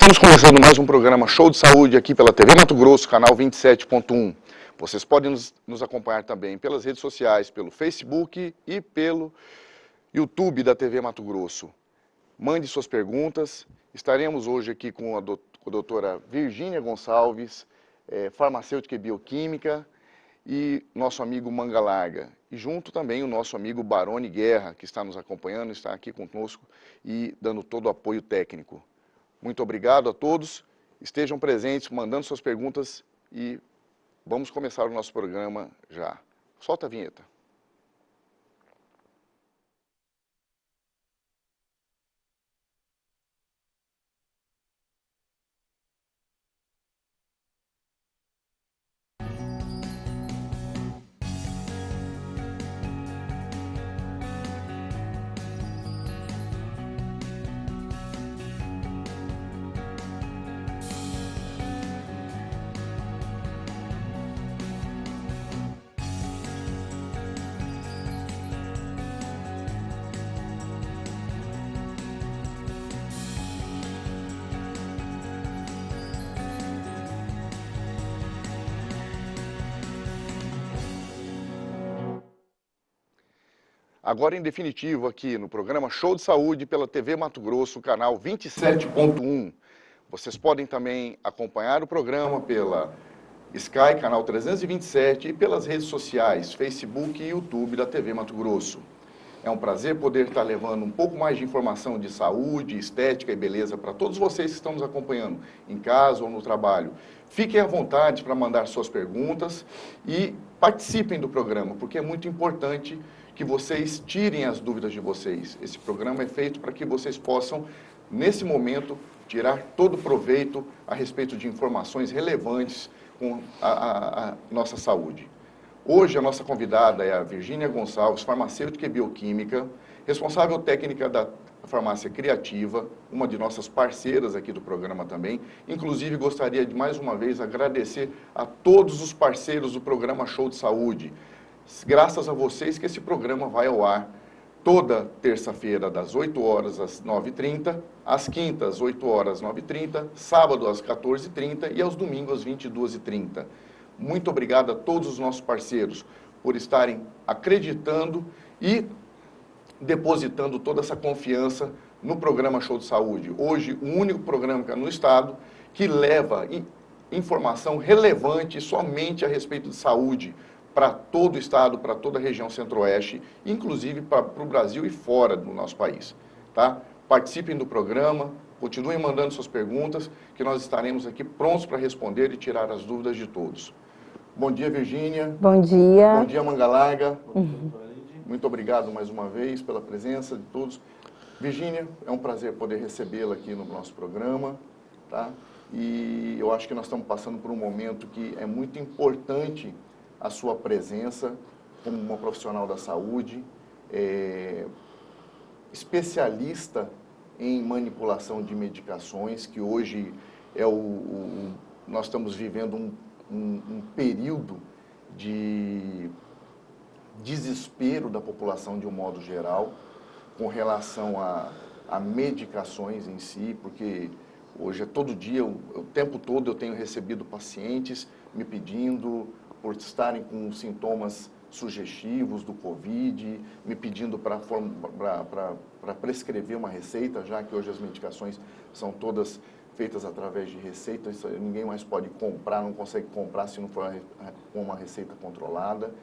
Estamos começando mais um programa Show de Saúde aqui pela TV Mato Grosso, canal 27.1. Vocês podem nos acompanhar também pelas redes sociais, pelo Facebook e pelo YouTube da TV Mato Grosso. Mande suas perguntas. Estaremos hoje aqui com a doutora Virgínia Gonçalves, farmacêutica e bioquímica, e nosso amigo Manga Larga. E junto também o nosso amigo Barone Guerra, que está nos acompanhando, está aqui conosco e dando todo o apoio técnico. Muito obrigado a todos, estejam presentes, mandando suas perguntas e vamos começar o nosso programa já. Solta a vinheta. Agora, em definitivo, aqui no programa Show de Saúde pela TV Mato Grosso, canal 27.1. Vocês podem também acompanhar o programa pela Sky, canal 327, e pelas redes sociais, Facebook e YouTube da TV Mato Grosso. É um prazer poder estar levando um pouco mais de informação de saúde, estética e beleza para todos vocês que estão nos acompanhando, em casa ou no trabalho. Fiquem à vontade para mandar suas perguntas e participem do programa, porque é muito importante que vocês tirem as dúvidas de vocês. Esse programa é feito para que vocês possam, nesse momento, tirar todo o proveito a respeito de informações relevantes com a nossa saúde. Hoje a nossa convidada é a Virgínia Gonçalves, farmacêutica e bioquímica, responsável técnica da Farmácia Criativa, uma de nossas parceiras aqui do programa também. Inclusive, gostaria de mais uma vez agradecer a todos os parceiros do programa Show de Saúde. Graças a vocês que esse programa vai ao ar toda terça-feira das 8 horas às 9h30, às quintas, 8 horas às 9h30, sábado às 14h30 e aos domingos às 22h30. Muito obrigado a todos os nossos parceiros por estarem acreditando e depositando toda essa confiança no programa Show de Saúde. Hoje, o único programa no estado que leva informação relevante somente a respeito de saúde para todo o estado, para toda a região centro-oeste, inclusive para o Brasil e fora do nosso país. Tá? Participem do programa, continuem mandando suas perguntas, que nós estaremos aqui prontos para responder e tirar as dúvidas de todos. Bom dia, Virgínia. Bom dia. Bom dia, Manga Larga. Muito obrigado mais uma vez pela presença de todos. Virgínia, é um prazer poder recebê-la aqui no nosso programa, tá? E eu acho que nós estamos passando por um momento que é muito importante a sua presença como uma profissional da saúde, especialista em manipulação de medicações, que hoje nós estamos vivendo um período de desespero da população de um modo geral com relação a medicações em si, porque hoje é todo dia, o tempo todo eu tenho recebido pacientes me pedindo, por estarem com sintomas sugestivos do Covid, me pedindo para prescrever uma receita, já que hoje as medicações são todas feitas através de receita, ninguém mais pode comprar, não consegue comprar se não for com uma receita controlada.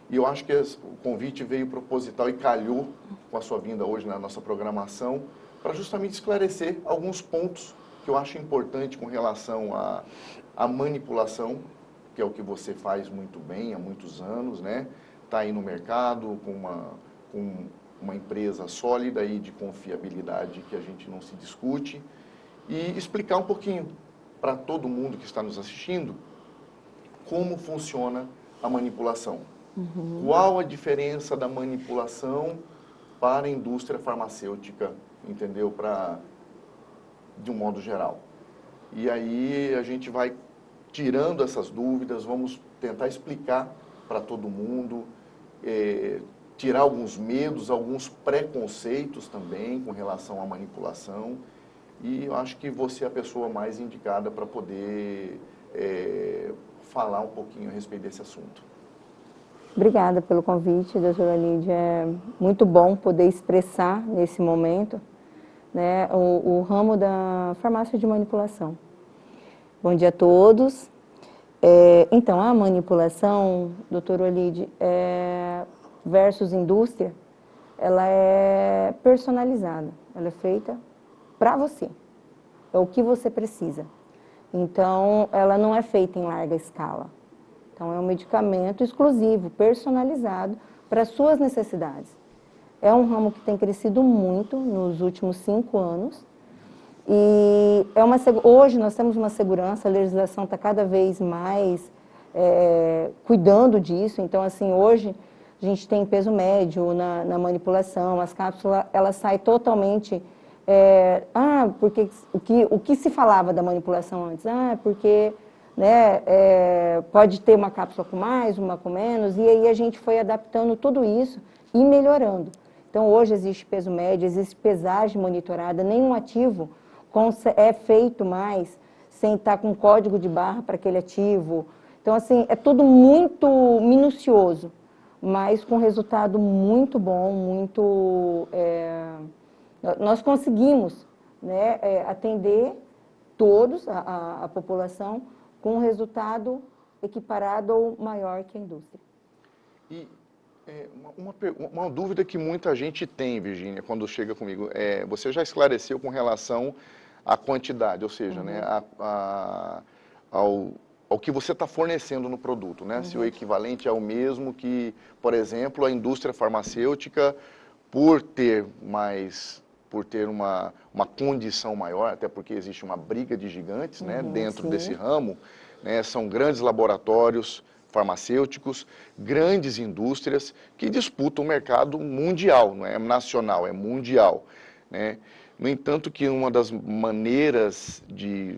E eu acho que o convite veio proposital e calhou com a sua vinda hoje na nossa programação, para justamente esclarecer alguns pontos que eu acho importante com relação à manipulação, que é o que você faz muito bem há muitos anos, né? Está aí no mercado com uma empresa sólida e de confiabilidade que a gente não se discute, e explicar um pouquinho para todo mundo que está nos assistindo como funciona a manipulação. Qual a diferença da manipulação para a indústria farmacêutica, entendeu? De um modo geral. E aí a gente vai tirando essas dúvidas, vamos tentar explicar para todo mundo, tirar alguns medos, alguns preconceitos também com relação à manipulação e eu acho que você é a pessoa mais indicada para poder falar um pouquinho a respeito desse assunto. Obrigada pelo convite, doutora Lídia. É muito bom poder expressar nesse momento, né, o ramo da farmácia de manipulação. Bom dia a todos. Então, a manipulação, doutora Olide, versus indústria, ela é personalizada, ela é feita para você, é o que você precisa. Então, ela não é feita em larga escala. Então, é um medicamento exclusivo, personalizado para as suas necessidades. É um ramo que tem crescido muito nos últimos 5 anos. E hoje nós temos uma segurança, a legislação está cada vez mais cuidando disso. Então, assim, hoje a gente tem peso médio na manipulação, as cápsulas, elas saem totalmente... porque o que se falava da manipulação antes? Porque... né, pode ter uma cápsula com mais, uma com menos, e aí a gente foi adaptando tudo isso e melhorando. Então, hoje existe peso médio, existe pesagem monitorada, nenhum ativo é feito mais sem estar com código de barra para aquele ativo. Então, assim, é tudo muito minucioso, mas com resultado muito bom, nós conseguimos, né, atender todos, a população, com um resultado equiparado ou maior que a indústria. E uma dúvida que muita gente tem, Virgínia, quando chega comigo, você já esclareceu com relação à quantidade, ou seja, né, ao que você está fornecendo no produto, né? Se o equivalente é o mesmo que, por exemplo, a indústria farmacêutica, por ter uma condição maior, até porque existe uma briga de gigantes, né, dentro desse ramo, né, são grandes laboratórios farmacêuticos, grandes indústrias que disputam o mercado mundial, não é nacional, é mundial, né? No entanto, que uma das maneiras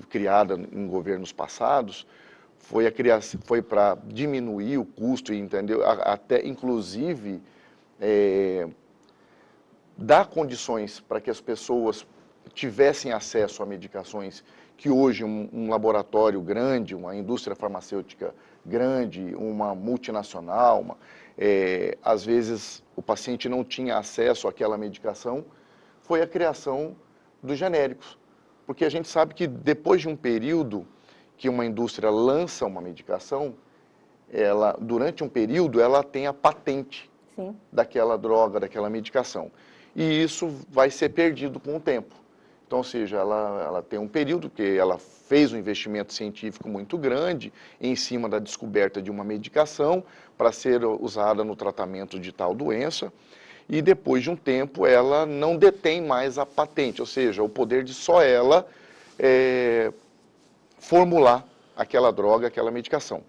criada em governos passados foi para diminuir o custo, entendeu? Até inclusive dar condições para que as pessoas tivessem acesso a medicações que hoje um laboratório grande, uma indústria farmacêutica grande, uma multinacional, às vezes o paciente não tinha acesso àquela medicação, foi a criação dos genéricos. Porque a gente sabe que depois de um período que uma indústria lança uma medicação, durante um período ela tem a patente daquela droga, daquela medicação. E isso vai ser perdido com o tempo. Então, ou seja, ela tem um período que ela fez um investimento científico muito grande em cima da descoberta de uma medicação para ser usada no tratamento de tal doença, e depois de um tempo ela não detém mais a patente, ou seja, o poder de só ela formular aquela droga, aquela medicação.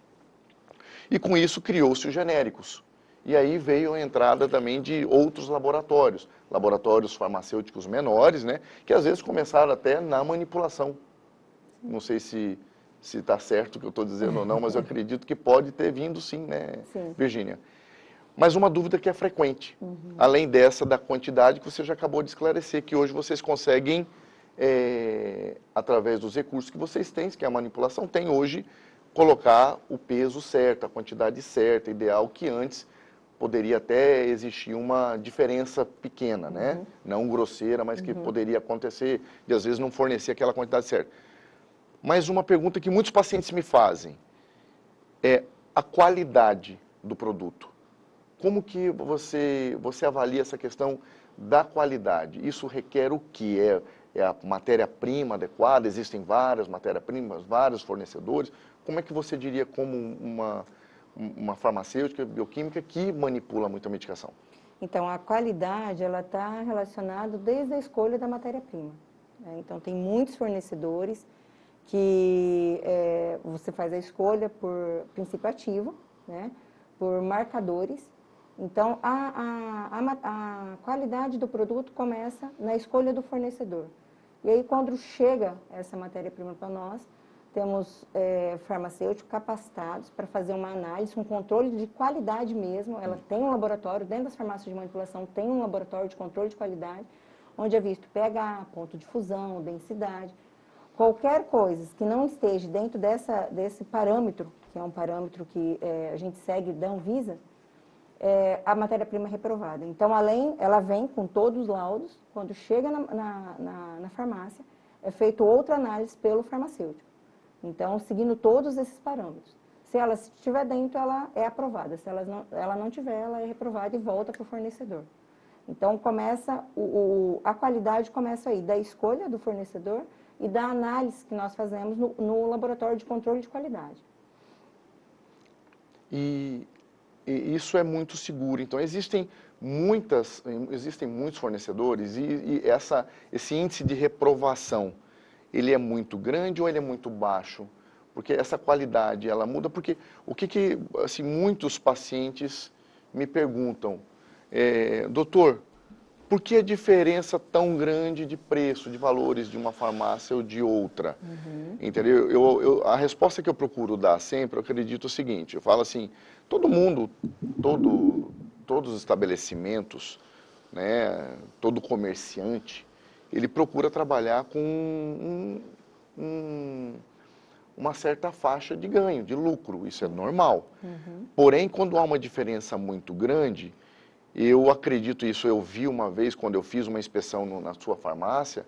E com isso criou-se os genéricos. E aí veio a entrada também de outros laboratórios farmacêuticos menores, né, que às vezes começaram até na manipulação. Não sei se está certo o que eu estou dizendo ou não, mas eu acredito que pode ter vindo sim, né, Virgínia? Mas uma dúvida que é frequente, além dessa da quantidade que você já acabou de esclarecer, que hoje vocês conseguem, através dos recursos que vocês têm, que a manipulação tem hoje, colocar o peso certo, a quantidade certa, ideal, que antes poderia até existir uma diferença pequena, né? Não grosseira, mas que poderia acontecer de às vezes não fornecer aquela quantidade certa. Mas uma pergunta que muitos pacientes me fazem é a qualidade do produto. Como que você avalia essa questão da qualidade? Isso requer o quê? É a matéria-prima adequada? Existem várias matérias-primas, vários fornecedores? Como é que você diria como uma farmacêutica, bioquímica, que manipula muito a medicação? Então, a qualidade, ela está relacionada desde a escolha da matéria-prima. Então, tem muitos fornecedores que você faz a escolha por princípio ativo, né, por marcadores. Então, a qualidade do produto começa na escolha do fornecedor. E aí, quando chega essa matéria-prima para nós, temos farmacêuticos capacitados para fazer uma análise, um controle de qualidade mesmo. Ela tem um laboratório, dentro das farmácias de manipulação, tem um laboratório de controle de qualidade, onde é visto pH, ponto de fusão, densidade. Qualquer coisa que não esteja dentro desse parâmetro, que é um parâmetro que a gente segue da Anvisa, a matéria-prima é reprovada. Então, ela vem com todos os laudos, quando chega na farmácia, é feita outra análise pelo farmacêutico. Então, seguindo todos esses parâmetros. Se ela estiver dentro, ela é aprovada. Se ela não tiver, ela é reprovada e volta para o fornecedor. Então, a qualidade começa aí, da escolha do fornecedor e da análise que nós fazemos no laboratório de controle de qualidade. E isso é muito seguro. Então, existem muitos fornecedores e esse índice de reprovação, ele é muito grande ou ele é muito baixo? Porque essa qualidade, ela muda, porque assim, muitos pacientes me perguntam, doutor, por que a diferença tão grande de preço, de valores de uma farmácia ou de outra? Entendeu? A resposta que eu procuro dar sempre, eu acredito o seguinte, eu falo assim, todos os estabelecimentos, né, todo comerciante, ele procura trabalhar com uma certa faixa de ganho, de lucro, isso é normal. Porém, quando há uma diferença muito grande, eu acredito isso, eu vi uma vez quando eu fiz uma inspeção na sua farmácia,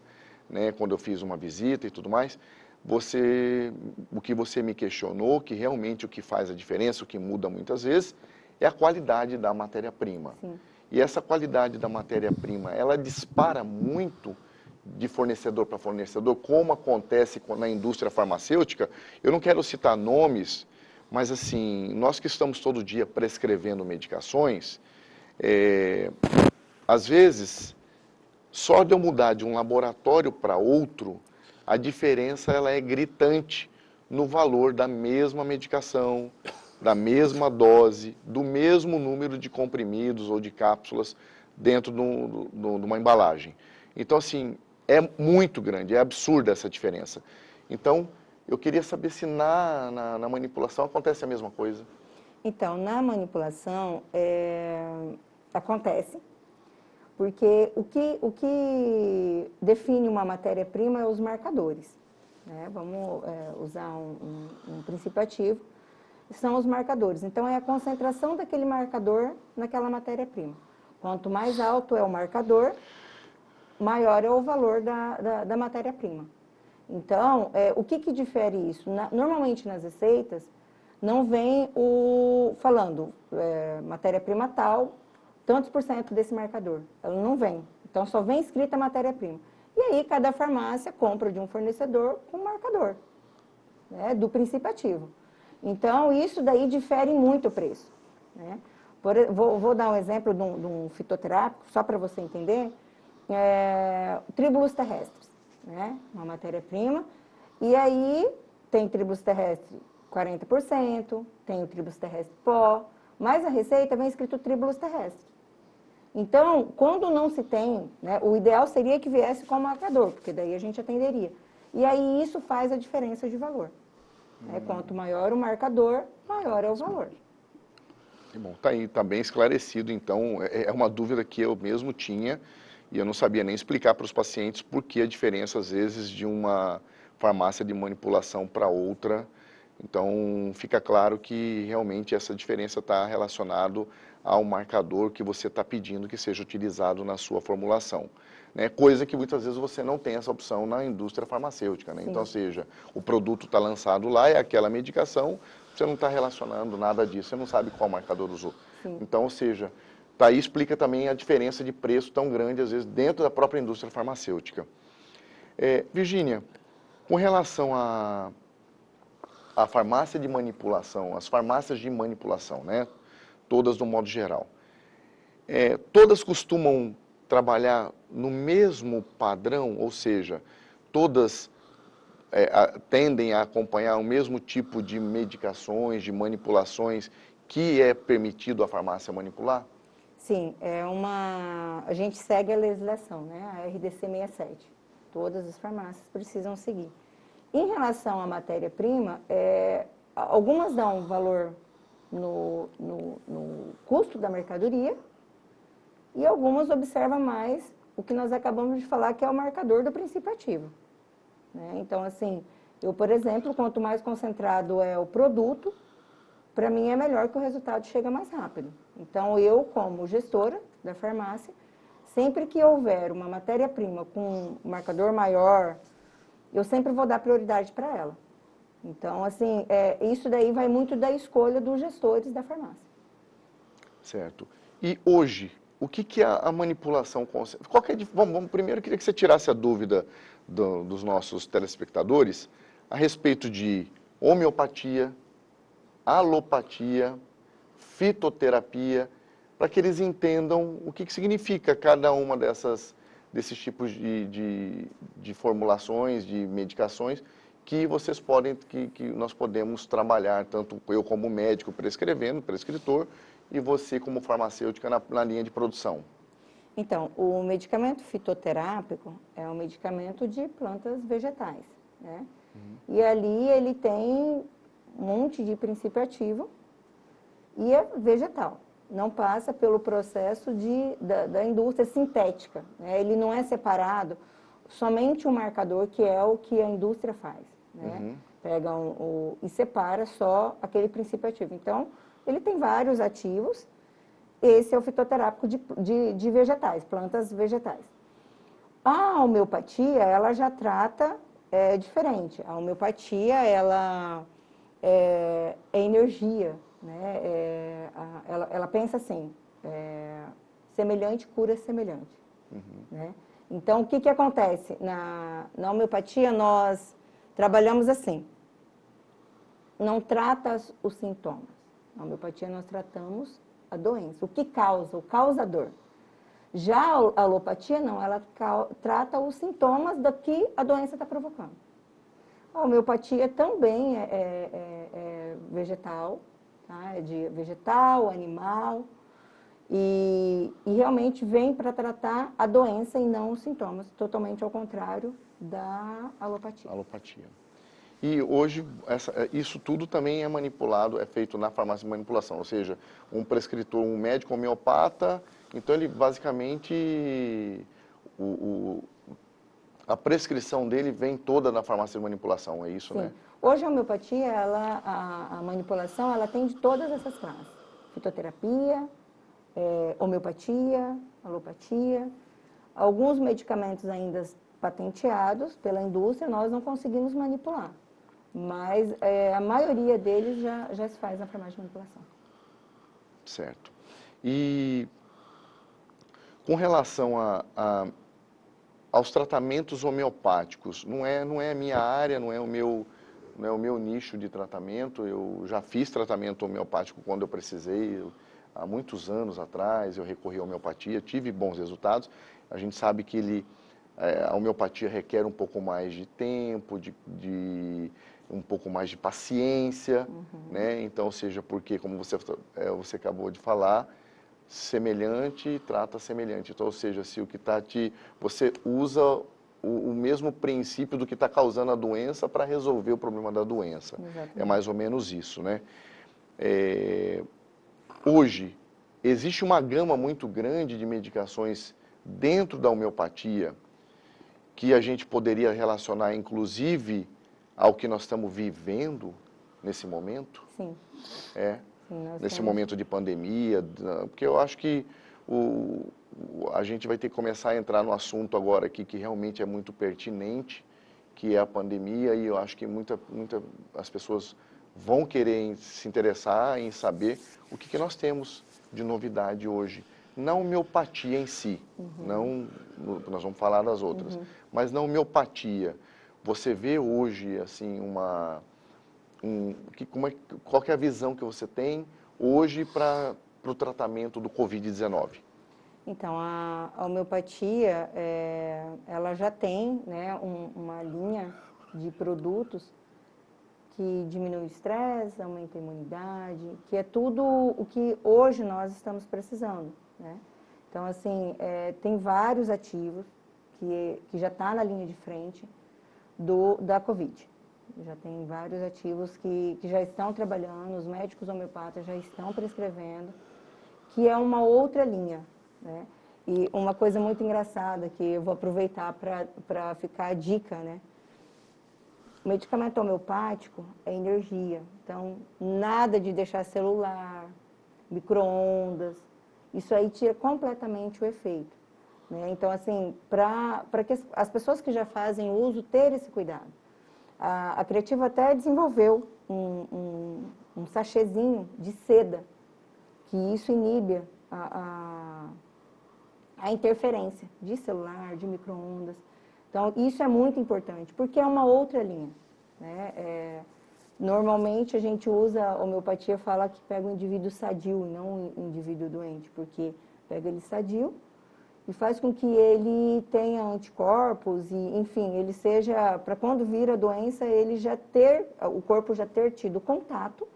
né, quando eu fiz uma visita e tudo mais, o que você me questionou, que realmente o que faz a diferença, o que muda muitas vezes, é a qualidade da matéria-prima. E essa qualidade da matéria-prima, ela dispara muito de fornecedor para fornecedor, como acontece na indústria farmacêutica. Eu não quero citar nomes, mas assim, nós que estamos todo dia prescrevendo medicações, às vezes, só de eu mudar de um laboratório para outro, a diferença ela é gritante no valor da mesma medicação, da mesma dose, do mesmo número de comprimidos ou de cápsulas dentro de uma embalagem. Então, assim, é muito grande, é absurda essa diferença. Então, eu queria saber se na manipulação acontece a mesma coisa. Então, na manipulação, acontece, porque o que define uma matéria-prima é os marcadores, né? Vamos usar um princípio ativo, são os marcadores. Então, é a concentração daquele marcador naquela matéria-prima. Quanto mais alto é o marcador, maior é o valor da matéria-prima. Então, o que difere isso? Normalmente nas receitas, não vem falando matéria-prima tal, tantos por cento desse marcador. Ela não vem. Então, só vem escrita matéria-prima. E aí, cada farmácia compra de um fornecedor com marcador, né, do princípio ativo. Então, isso daí difere muito o preço, né? Vou dar um exemplo de um fitoterápico, só para você entender. Tríbulos terrestres, né? Uma matéria-prima. E aí, tem tríbulos terrestres 40%, tem o tríbulos terrestre pó, mas a receita vem escrito tríbulos terrestres. Então, quando não se tem, né, o ideal seria que viesse com marcador, porque daí a gente atenderia. E aí isso faz a diferença de valor. Quanto maior o marcador, maior é o valor. Que bom, está aí, tá bem esclarecido, então, é uma dúvida que eu mesmo tinha, e eu não sabia nem explicar para os pacientes por que a diferença, às vezes, de uma farmácia de manipulação para outra. Então, fica claro que realmente essa diferença está relacionada ao marcador que você está pedindo que seja utilizado na sua formulação, né? Coisa que muitas vezes você não tem essa opção na indústria farmacêutica, né? Então, ou seja, o produto está lançado lá, é aquela medicação, você não está relacionando nada disso, você não sabe qual marcador usou. Sim. Então, ou seja, daí explica também a diferença de preço tão grande, às vezes, dentro da própria indústria farmacêutica. Virgínia, com relação a farmácia de manipulação, as farmácias de manipulação, né? Todas do modo geral. Todas costumam trabalhar no mesmo padrão, ou seja, todas tendem a acompanhar o mesmo tipo de medicações, de manipulações que é permitido a farmácia manipular? Sim, a gente segue a legislação, né? A RDC 67. Todas as farmácias precisam seguir. Em relação à matéria-prima, algumas dão valor no custo da mercadoria e algumas observam mais o que nós acabamos de falar, que é o marcador do princípio ativo, né? Então, assim, eu, por exemplo, quanto mais concentrado é o produto, para mim é melhor que o resultado chega mais rápido. Então, eu, como gestora da farmácia, sempre que houver uma matéria-prima com um marcador maior, eu sempre vou dar prioridade para ela. Então, assim, isso daí vai muito da escolha dos gestores da farmácia. Certo. E hoje, o que é a manipulação? Vamos, primeiro, eu queria que você tirasse a dúvida dos nossos telespectadores a respeito de homeopatia, alopatia, fitoterapia, para que eles entendam o que significa cada uma desses tipos de formulações, de medicações, que vocês podem, que nós podemos trabalhar, tanto eu como médico prescrevendo, prescritor, e você como farmacêutica na linha de produção. Então, o medicamento fitoterápico é um medicamento de plantas vegetais, né? E ali ele tem um monte de princípio ativo e é vegetal. Não passa pelo processo da indústria sintética, né? Ele não é separado somente um marcador, que é o que a indústria faz, né? Pega e separa só aquele princípio ativo. Então, ele tem vários ativos. Esse é o fitoterápico de vegetais, plantas vegetais. A homeopatia, ela já trata diferente. A homeopatia, ela é energia, né? Ela pensa assim, semelhante cura semelhante. Né? Então, o que acontece? Na homeopatia, nós trabalhamos assim, não trata os sintomas. Na homeopatia, nós tratamos a doença, o que causa, o causador. Já a alopatia, não, ela trata os sintomas do que a doença está provocando. A homeopatia também é vegetal, tá? É de vegetal, animal, e realmente vem para tratar a doença e não os sintomas, totalmente ao contrário da alopatia. Alopatia. E hoje, isso tudo também é manipulado, é feito na farmácia de manipulação, ou seja, um prescritor, um médico homeopata, então ele basicamente, a prescrição dele vem toda na farmácia de manipulação, é isso, Sim. né? Hoje a homeopatia, a manipulação, ela tem de todas essas classes. Fitoterapia, homeopatia, alopatia. Alguns medicamentos ainda patenteados pela indústria, nós não conseguimos manipular. Mas a maioria deles já se faz na farmácia de manipulação. Certo. E com relação aos tratamentos homeopáticos, não é a minha área, não é o meu nicho de tratamento. Eu já fiz tratamento homeopático quando eu precisei, há muitos anos atrás eu recorri à homeopatia, tive bons resultados. A gente sabe que a homeopatia requer um pouco mais de tempo, um pouco mais de paciência, né? Então, seja porque, como você acabou de falar, semelhante trata semelhante. Então, ou seja, se o que você usa o mesmo princípio do que está causando a doença para resolver o problema da doença. Exatamente. É mais ou menos isso, né? Hoje, existe uma gama muito grande de medicações dentro da homeopatia que a gente poderia relacionar, inclusive, ao que nós estamos vivendo nesse momento. Sim. Sim, Nesse momento de pandemia, porque eu acho que a gente vai ter que começar a entrar no assunto agora aqui que realmente é muito pertinente, que é a pandemia, e eu acho que as pessoas vão querer se interessar em saber o que nós temos de novidade hoje. Na homeopatia em si, nós vamos falar das outras, mas na homeopatia, você vê hoje, assim, qual que é a visão que você tem hoje para o tratamento do Covid-19? Então, a homeopatia, ela já tem, né, uma linha de produtos que diminui o estresse, aumenta a imunidade, que é tudo o que hoje nós estamos precisando, né? Então, assim, tem vários ativos que já está na linha de frente da Covid. Já tem vários ativos que já estão trabalhando, os médicos homeopatas já estão prescrevendo, que é uma outra linha, né? E uma coisa muito engraçada, que eu vou aproveitar para ficar a dica, né? O medicamento homeopático é energia, então nada de deixar celular, micro-ondas, isso aí tira completamente o efeito, né? Então, assim, para que as pessoas que já fazem uso ter esse cuidado. A Criativa até desenvolveu um sachêzinho de seda, que isso inibe a interferência de celular, de micro-ondas. Então, isso é muito importante, porque é uma outra linha, né? Normalmente, a gente usa a homeopatia, fala que pega o indivíduo sadio e não o indivíduo doente, porque pega ele sadio e faz com que ele tenha anticorpos e, enfim, ele seja, para quando vir a doença, ele já ter, o corpo já ter tido contato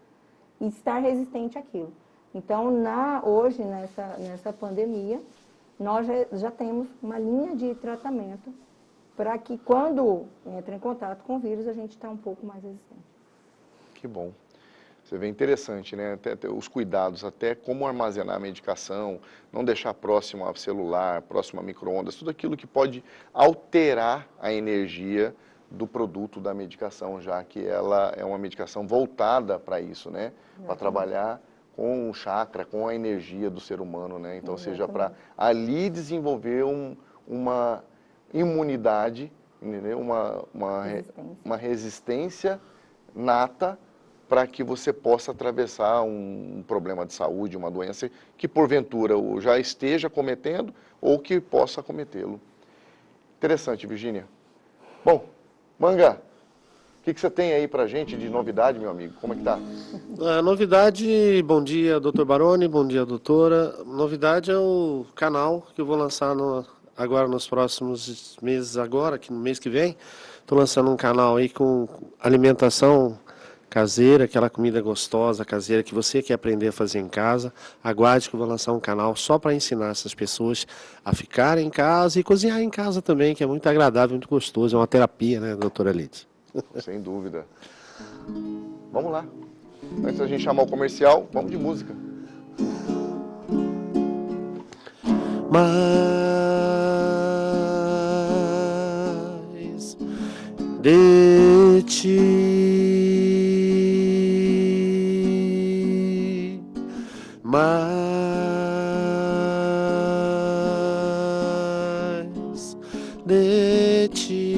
e estar resistente àquilo. Então, hoje, nessa pandemia, nós já temos uma linha de tratamento para que quando entra em contato com o vírus, a gente está um pouco mais resistente. Que bom. Você vê interessante, né? Até os cuidados, até como armazenar a medicação, não deixar próximo ao celular, próximo a micro-ondas, tudo aquilo que pode alterar a energia do produto da medicação, já que ela é uma medicação voltada para isso, né? Para trabalhar com o chakra, com a energia do ser humano, né? Então, seja para ali desenvolver uma imunidade, entendeu? Uma resistência nata para que você possa atravessar um problema de saúde, uma doença que porventura já esteja cometendo ou que possa cometê-lo. Interessante, Virgínia. Bom, Manga, o que você tem aí para a gente de novidade, meu amigo? Como é que tá? A novidade, bom dia, Dr. Baroni, bom dia, doutora. Novidade é o canal que eu vou lançar agora nos próximos meses, agora, que no mês que vem. Estou lançando um canal aí com alimentação caseira, aquela comida gostosa, caseira, que você quer aprender a fazer em casa. Aguarde que eu vou lançar um canal só para ensinar essas pessoas a ficarem em casa e cozinhar em casa também, que é muito agradável, muito gostoso. É uma terapia, né, doutora Lides? Sem dúvida. Vamos lá. Antes da gente chamar o comercial, vamos de música. Mas de ti, mais de ti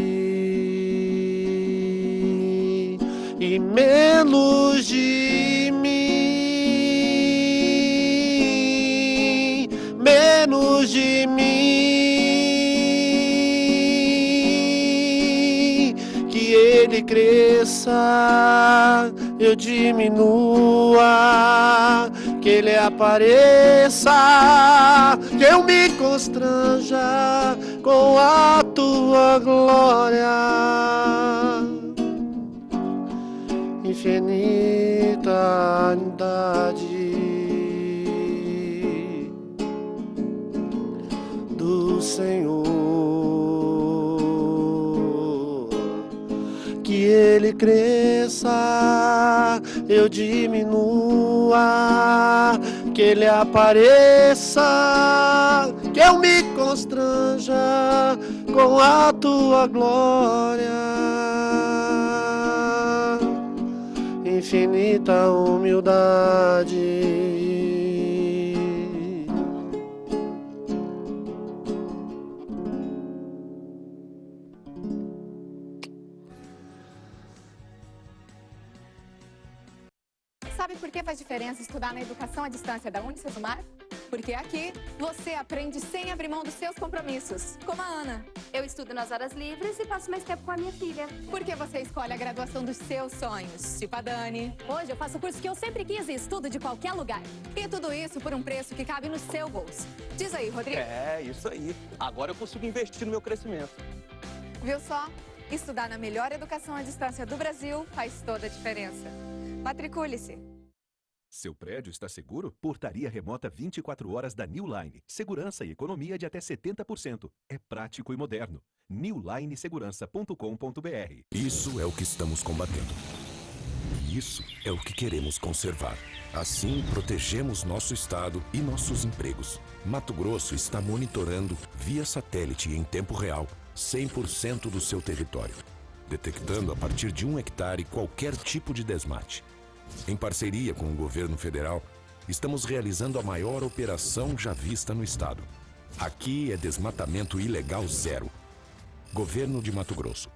e menos de mim, menos de mim, que ele cresça, eu diminua, que ele apareça, que eu me constranja com a tua glória infinita do Senhor, que ele cresça, eu diminua, que ele apareça, que eu me constranja com a tua glória, infinita humildade. Sabe por que faz diferença estudar na educação à distância da Unicesumar? Porque aqui você aprende sem abrir mão dos seus compromissos, como a Ana. Eu estudo nas horas livres e passo mais tempo com a minha filha. Porque você escolhe a graduação dos seus sonhos, tipo a Dani. Hoje eu faço o curso que eu sempre quis e estudo de qualquer lugar. E tudo isso por um preço que cabe no seu bolso. Diz aí, Rodrigo. É, isso aí. Agora eu consigo investir no meu crescimento. Viu só? Estudar na melhor educação à distância do Brasil faz toda a diferença. Matricule-se. Seu prédio está seguro? Portaria remota 24 horas da New Line. Segurança e economia de até 70%. É prático e moderno. newlinesegurança.com.br. Isso é o que estamos combatendo. E isso é o que queremos conservar. Assim, protegemos nosso estado e nossos empregos. Mato Grosso está monitorando, via satélite e em tempo real, 100% do seu território, detectando a partir de 1 hectare qualquer tipo de desmate. Em parceria com o governo federal, estamos realizando a maior operação já vista no estado. Aqui é desmatamento ilegal zero. Governo de Mato Grosso.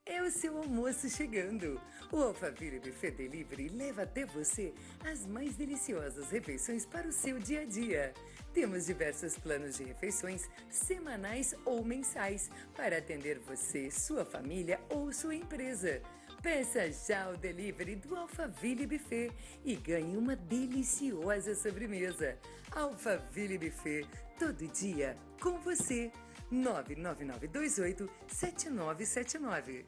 É o seu almoço chegando. O Alphaville Buffet Delivery leva até você as mais deliciosas refeições para o seu dia a dia. Temos diversos planos de refeições semanais ou mensais para atender você, sua família ou sua empresa. Peça já o delivery do Alphaville Buffet e ganhe uma deliciosa sobremesa. Alphaville Buffet, todo dia com você. 99928-7979.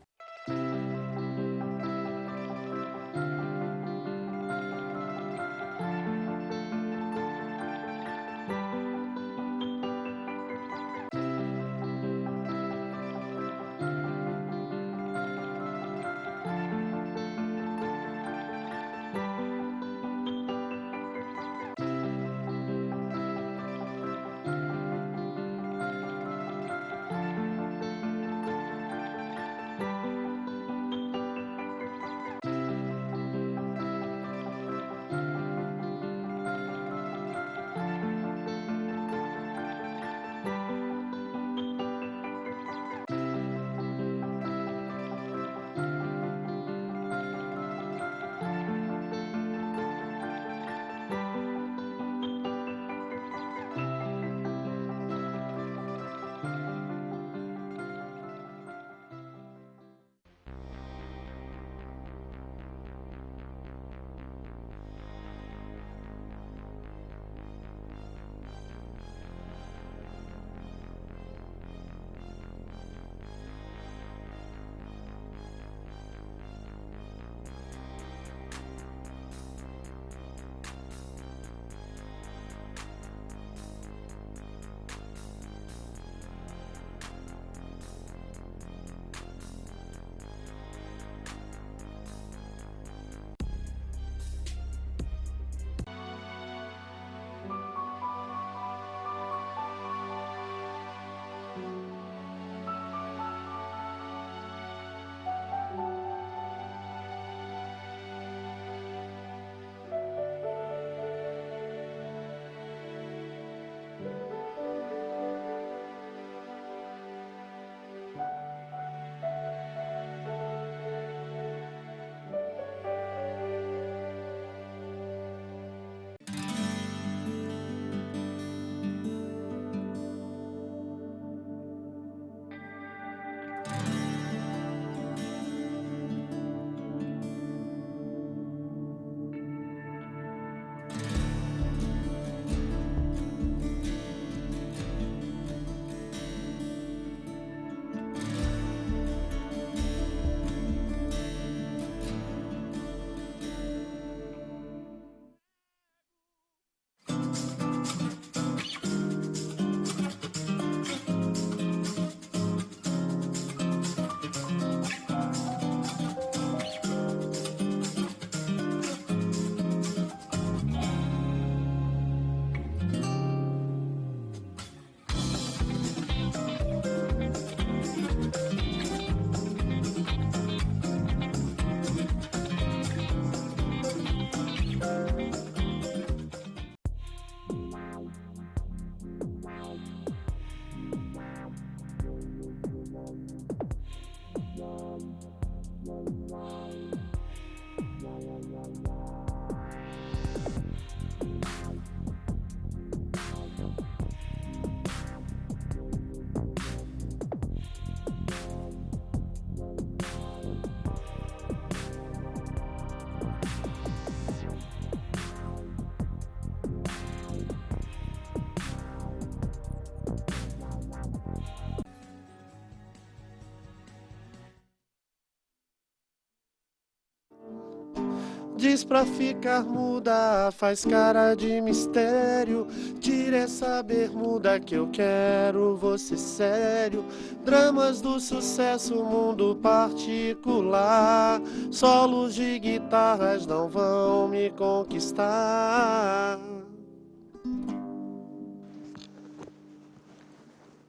Diz pra ficar muda, faz cara de mistério. Tira essa bermuda que eu quero você sério. Dramas do sucesso, mundo particular. Solos de guitarras não vão me conquistar.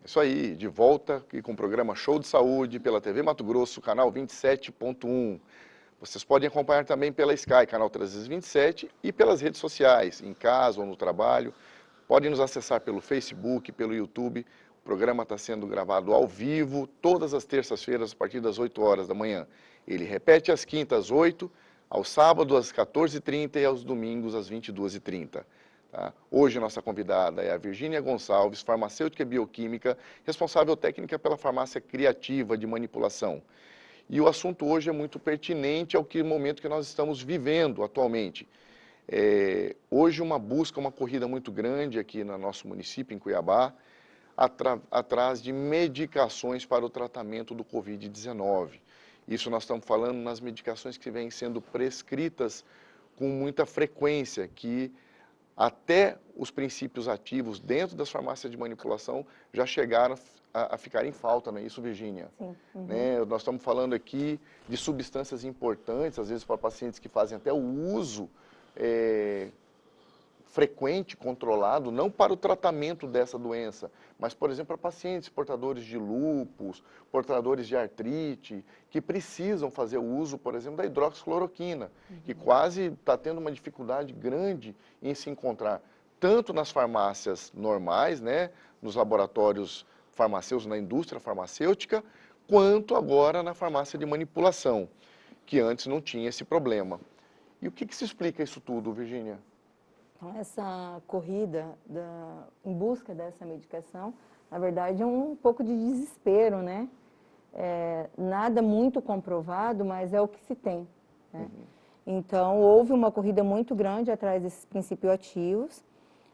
Isso aí, de volta aqui com o programa Show de Saúde pela TV Mato Grosso, canal 27.1. Vocês podem acompanhar também pela Sky, canal 327, e pelas redes sociais, em casa ou no trabalho. Podem nos acessar pelo Facebook, pelo YouTube. O programa está sendo gravado ao vivo, todas as terças-feiras, a partir das 8 horas da manhã. Ele repete às quintas, às 8, aos sábados, às 14h30 e aos domingos, às 22h30. Tá? Hoje, nossa convidada é a Virgínia Gonçalves, farmacêutica e bioquímica, responsável técnica pela farmácia criativa de manipulação. E o assunto hoje é muito pertinente ao momento que nós estamos vivendo atualmente. Hoje uma busca, uma corrida muito grande aqui no nosso município, em Cuiabá, atrás de medicações para o tratamento do Covid-19. Isso nós estamos falando nas medicações que vêm sendo prescritas com muita frequência, que até os princípios ativos dentro das farmácias de manipulação já chegaram a ficar em falta, não é isso, Virgínia? Sim. Uhum. Né? Nós estamos falando aqui de substâncias importantes, às vezes para pacientes que fazem até o uso frequente, controlado, não para o tratamento dessa doença, mas, por exemplo, para pacientes portadores de lúpus, portadores de artrite, que precisam fazer o uso, por exemplo, da hidroxicloroquina, que quase está tendo uma dificuldade grande em se encontrar, tanto nas farmácias normais, né, nos laboratórios farmacêuticos, na indústria farmacêutica, quanto agora na farmácia de manipulação, que antes não tinha esse problema. E o que se explica isso tudo, Virgínia? Então, essa corrida em busca dessa medicação, na verdade, é um pouco de desespero, né? Nada muito comprovado, mas é o que se tem, né? Uhum. Então, houve uma corrida muito grande atrás desses princípios ativos,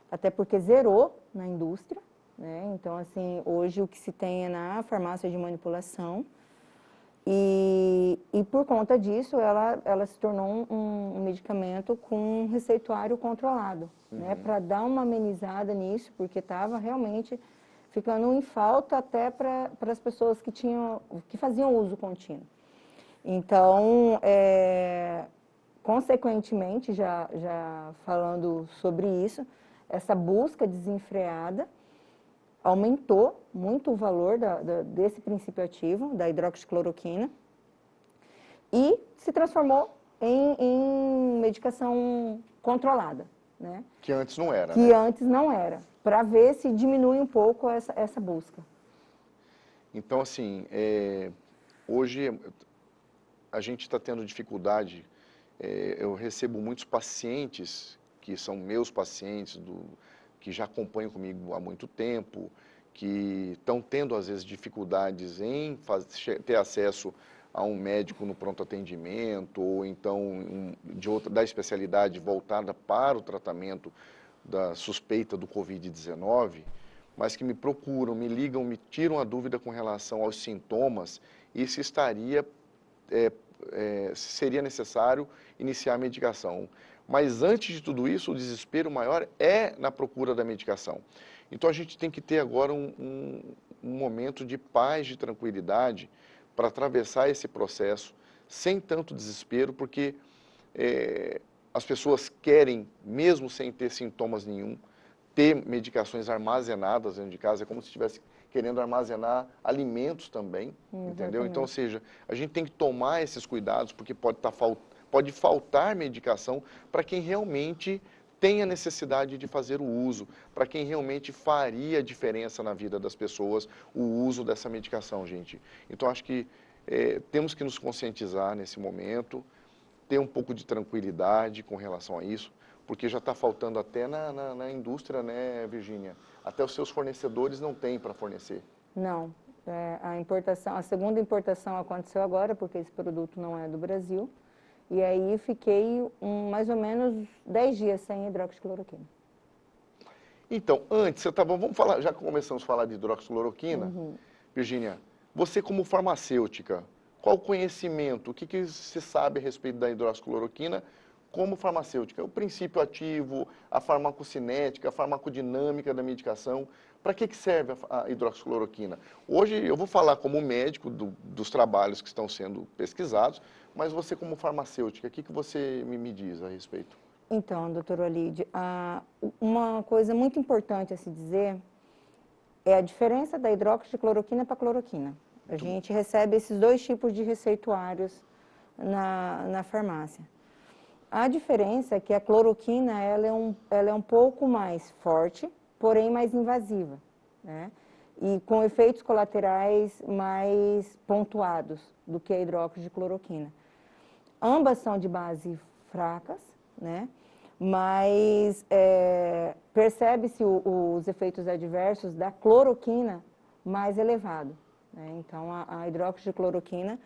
até porque zerou na indústria, né? Então, assim, hoje o que se tem é na farmácia de manipulação. E por conta disso, ela se tornou um medicamento com um receituário controlado, né, para dar uma amenizada nisso, porque estava realmente ficando em falta até para as pessoas que faziam uso contínuo. Então, consequentemente, já falando sobre isso, essa busca desenfreada aumentou muito o valor desse princípio ativo, da hidroxicloroquina, e se transformou em medicação controlada, né? Que antes não era, Que antes não era, para ver se diminui um pouco essa busca. Então, assim, hoje a gente está tendo dificuldade, eu recebo muitos pacientes, que são meus pacientes, que já acompanham comigo há muito tempo, que estão tendo, às vezes, dificuldades em ter acesso a um médico no pronto atendimento, ou então da especialidade voltada para o tratamento da suspeita do Covid-19, mas que me procuram, me ligam, me tiram a dúvida com relação aos sintomas e se seria necessário iniciar a medicação. Mas antes de tudo isso, o desespero maior é na procura da medicação. Então a gente tem que ter agora um momento de paz, de tranquilidade, para atravessar esse processo sem tanto desespero, porque as pessoas querem, mesmo sem ter sintomas nenhum, ter medicações armazenadas dentro de casa, é como se estivesse querendo armazenar alimentos também, entendeu? Então, ou seja, a gente tem que tomar esses cuidados, porque pode faltar medicação para quem realmente tem a necessidade de fazer o uso, para quem realmente faria diferença na vida das pessoas o uso dessa medicação, gente. Então, acho que temos que nos conscientizar nesse momento, ter um pouco de tranquilidade com relação a isso, porque já está faltando até na indústria, né, Virgínia? Até os seus fornecedores não têm para fornecer. Não. A segunda importação aconteceu agora, porque esse produto não é do Brasil. E aí fiquei mais ou menos 10 dias sem hidroxicloroquina. Então, antes, vamos falar, já que começamos a falar de hidroxicloroquina, Virgínia, você como farmacêutica, qual o conhecimento, o que você sabe a respeito da hidroxicloroquina como farmacêutica, o princípio ativo, a farmacocinética, a farmacodinâmica da medicação, para que serve a hidroxicloroquina? Hoje eu vou falar como médico dos trabalhos que estão sendo pesquisados, mas você como farmacêutica, o que você me diz a respeito? Então, doutora Olídia, uma coisa muito importante a se dizer é a diferença da hidroxicloroquina para a cloroquina. A gente recebe esses dois tipos de receituários na farmácia. A diferença é que a cloroquina ela é um pouco mais forte, porém mais invasiva, né? E com efeitos colaterais mais pontuados do que a hidroxicloroquina. Ambas são de base fracas, né? Mas percebe-se os efeitos adversos da cloroquina mais elevado, né? Então, a hidroxicloroquina,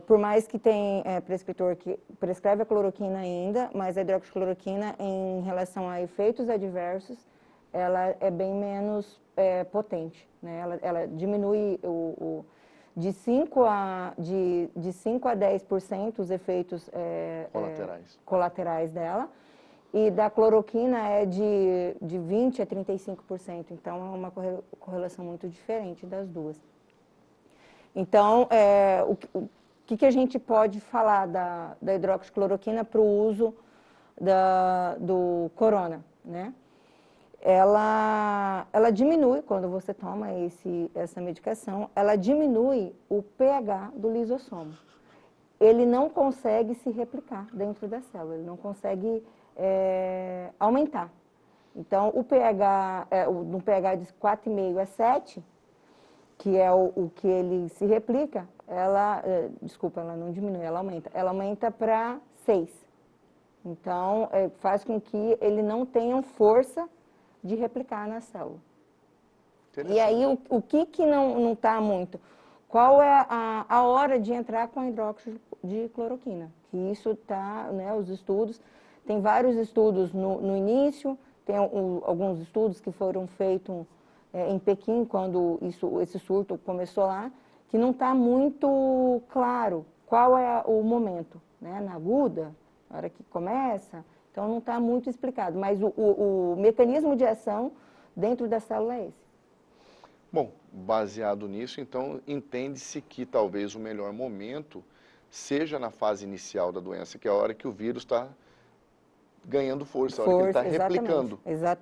por mais que tem prescritor que prescreve a cloroquina ainda, mas a hidroxicloroquina, em relação a efeitos adversos, ela é bem menos potente, né? Ela diminui de 5 a 10% os efeitos colaterais dela, e da cloroquina é de 20% a 35%, então é uma correlação muito diferente das duas. Então, o que a gente pode falar da hidroxicloroquina para o uso do corona, né? Ela diminui, quando você toma essa medicação, ela diminui o pH do lisossomo. Ele não consegue se replicar dentro da célula, ele não consegue aumentar. Então, o pH, no pH de 4,5 a 7, que é o que ele se replica, ela não diminui, ela aumenta. Ela aumenta para 6. Então, faz com que ele não tenha força de replicar na célula. E aí, o que não está muito? Qual é a hora de entrar com a hidroxicloroquina? Que isso está, né, os estudos, tem vários estudos no início, tem alguns estudos que foram feitos em Pequim, quando esse surto começou lá, que não está muito claro qual é o momento, né? Na aguda, na hora que começa, então não está muito explicado, mas o mecanismo de ação dentro da célula é esse. Bom, baseado nisso, então, entende-se que talvez o melhor momento seja na fase inicial da doença, que é a hora que o vírus está ganhando força, a hora que ele está replicando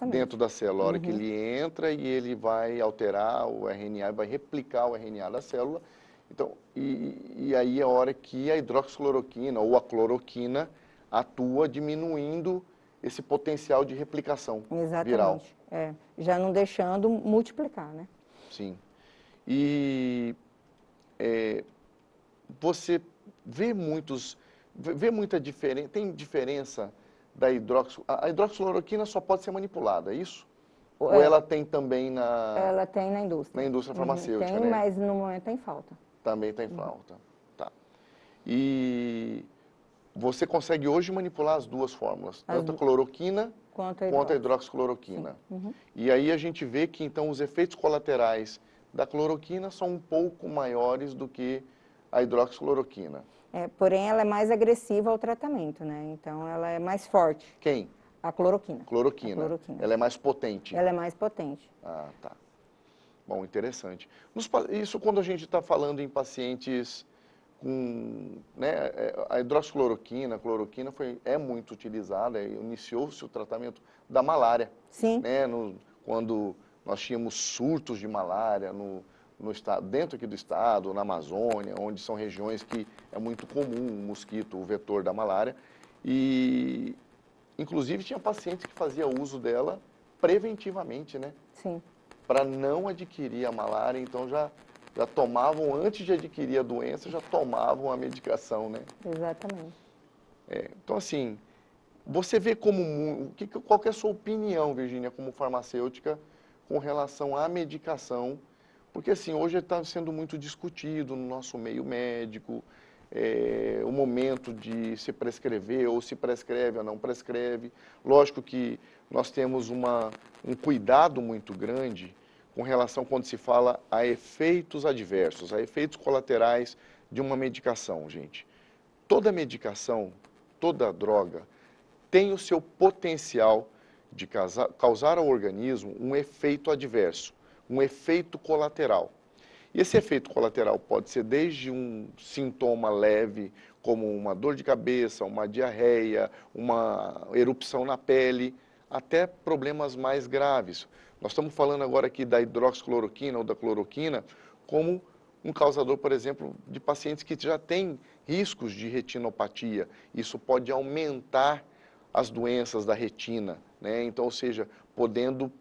dentro da célula, a hora que ele entra e ele vai alterar o RNA, vai replicar o RNA da célula. Então, e aí é a hora que a hidroxicloroquina ou a cloroquina atua diminuindo esse potencial de replicação viral. Exatamente, já não deixando multiplicar, né? Sim. E você vê muita diferença, tem diferença da a hidroxicloroquina só pode ser manipulada, é isso? Ou ela tem também Ela tem na indústria. Na indústria farmacêutica, tem, né? mas no momento tem falta. Também tem falta, tá. E você consegue hoje manipular as duas fórmulas, tanto a cloroquina quanto a hidroxicloroquina. E aí a gente vê que, então, os efeitos colaterais da cloroquina são um pouco maiores do que a hidroxicloroquina. Porém, ela é mais agressiva ao tratamento, né? Então, ela é mais forte. Quem? A cloroquina. Cloroquina. Ela é mais potente. Ela é mais potente. Ah, tá. Bom, interessante. Isso quando a gente está falando em pacientes com, né, a hidroxicloroquina, a cloroquina é muito utilizada, iniciou-se o tratamento da malária. Sim. Né, quando nós tínhamos surtos de malária no estado, dentro aqui do estado, na Amazônia, onde são regiões que é muito comum o mosquito, o vetor da malária. E, inclusive, tinha pacientes que faziam uso dela preventivamente, né? Sim. Para não adquirir a malária, então já tomavam, antes de adquirir a doença, já tomavam a medicação, né? Exatamente. Então, assim, você vê qual que é a sua opinião, Virgínia, como farmacêutica, com relação à medicação? Porque, assim, hoje está sendo muito discutido no nosso meio médico, o momento de se prescrever, ou se prescreve ou não prescreve. Lógico que nós temos um cuidado muito grande com relação quando se fala a efeitos adversos, a efeitos colaterais de uma medicação, gente. Toda medicação, toda droga, tem o seu potencial de causar ao organismo um efeito adverso, um efeito colateral. E esse efeito colateral pode ser desde um sintoma leve, como uma dor de cabeça, uma diarreia, uma erupção na pele, até problemas mais graves. Nós estamos falando agora aqui da hidroxicloroquina ou da cloroquina como um causador, por exemplo, de pacientes que já têm riscos de retinopatia. Isso pode aumentar as doenças da retina, né? Então, ou seja, podendo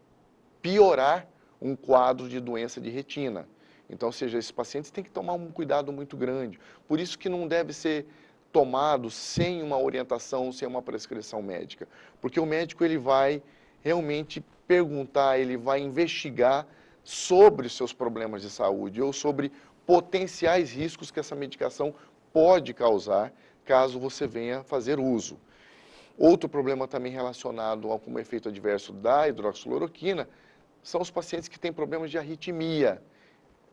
piorar um quadro de doença de retina. Então, ou seja, esses pacientes têm que tomar um cuidado muito grande. Por isso que não deve ser tomado sem uma orientação, sem uma prescrição médica. Porque o médico ele vai realmente perguntar, ele vai investigar sobre os seus problemas de saúde ou sobre potenciais riscos que essa medicação pode causar caso você venha fazer uso. Outro problema também relacionado ao como efeito adverso da hidroxicloroquina são os pacientes que têm problemas de arritmia.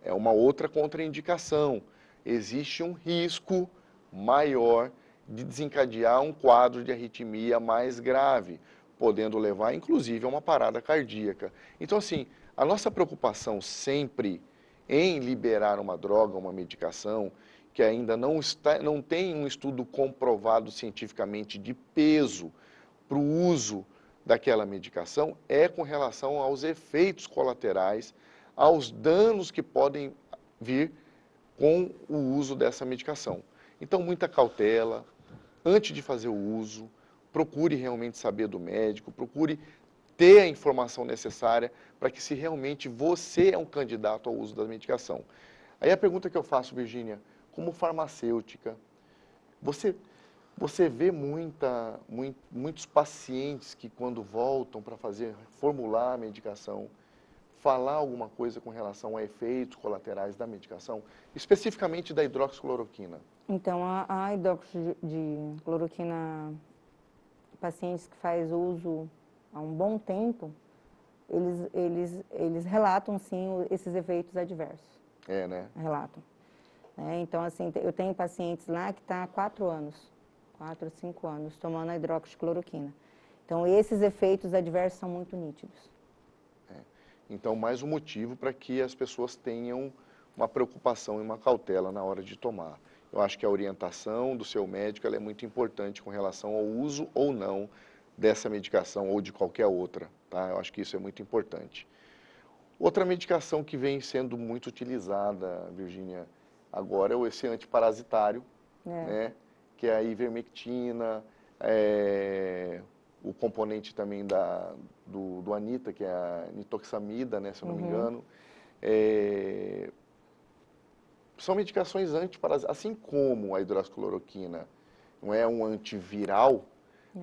É uma outra contraindicação. Existe um risco maior de desencadear um quadro de arritmia mais grave, podendo levar, inclusive, a uma parada cardíaca. Então, assim, a nossa preocupação sempre em liberar uma droga, uma medicação, que ainda não tem um estudo comprovado cientificamente de peso para o uso daquela medicação, é com relação aos efeitos colaterais, aos danos que podem vir com o uso dessa medicação. Então, muita cautela, antes de fazer o uso, procure realmente saber do médico, procure ter a informação necessária para que se realmente você é um candidato ao uso da medicação. Aí a pergunta que eu faço, Virgínia, como farmacêutica, você vê muitos pacientes que quando voltam para formular a medicação, falar alguma coisa com relação a efeitos colaterais da medicação, especificamente da hidroxicloroquina? Então, a hidroxicloroquina, pacientes que faz uso há um bom tempo, eles relatam, sim, esses efeitos adversos. É, né? Relatam. Então, assim, eu tenho pacientes lá que estão há 4 anos, 4 ou 5 anos, tomando a hidroxicloroquina. Então, esses efeitos adversos são muito nítidos. Então, mais um motivo para que as pessoas tenham uma preocupação e uma cautela na hora de tomar. Eu acho que a orientação do seu médico ela é muito importante com relação ao uso ou não dessa medicação ou de qualquer outra, tá? Eu acho que isso é muito importante. Outra medicação que vem sendo muito utilizada, Virgínia, agora é esse antiparasitário, né? Que é a ivermectina, o componente também do Anita, que é a nitoxamida, né, se eu não me engano. São medicações antiparasitárias, assim como a hidroxicloroquina não é um antiviral,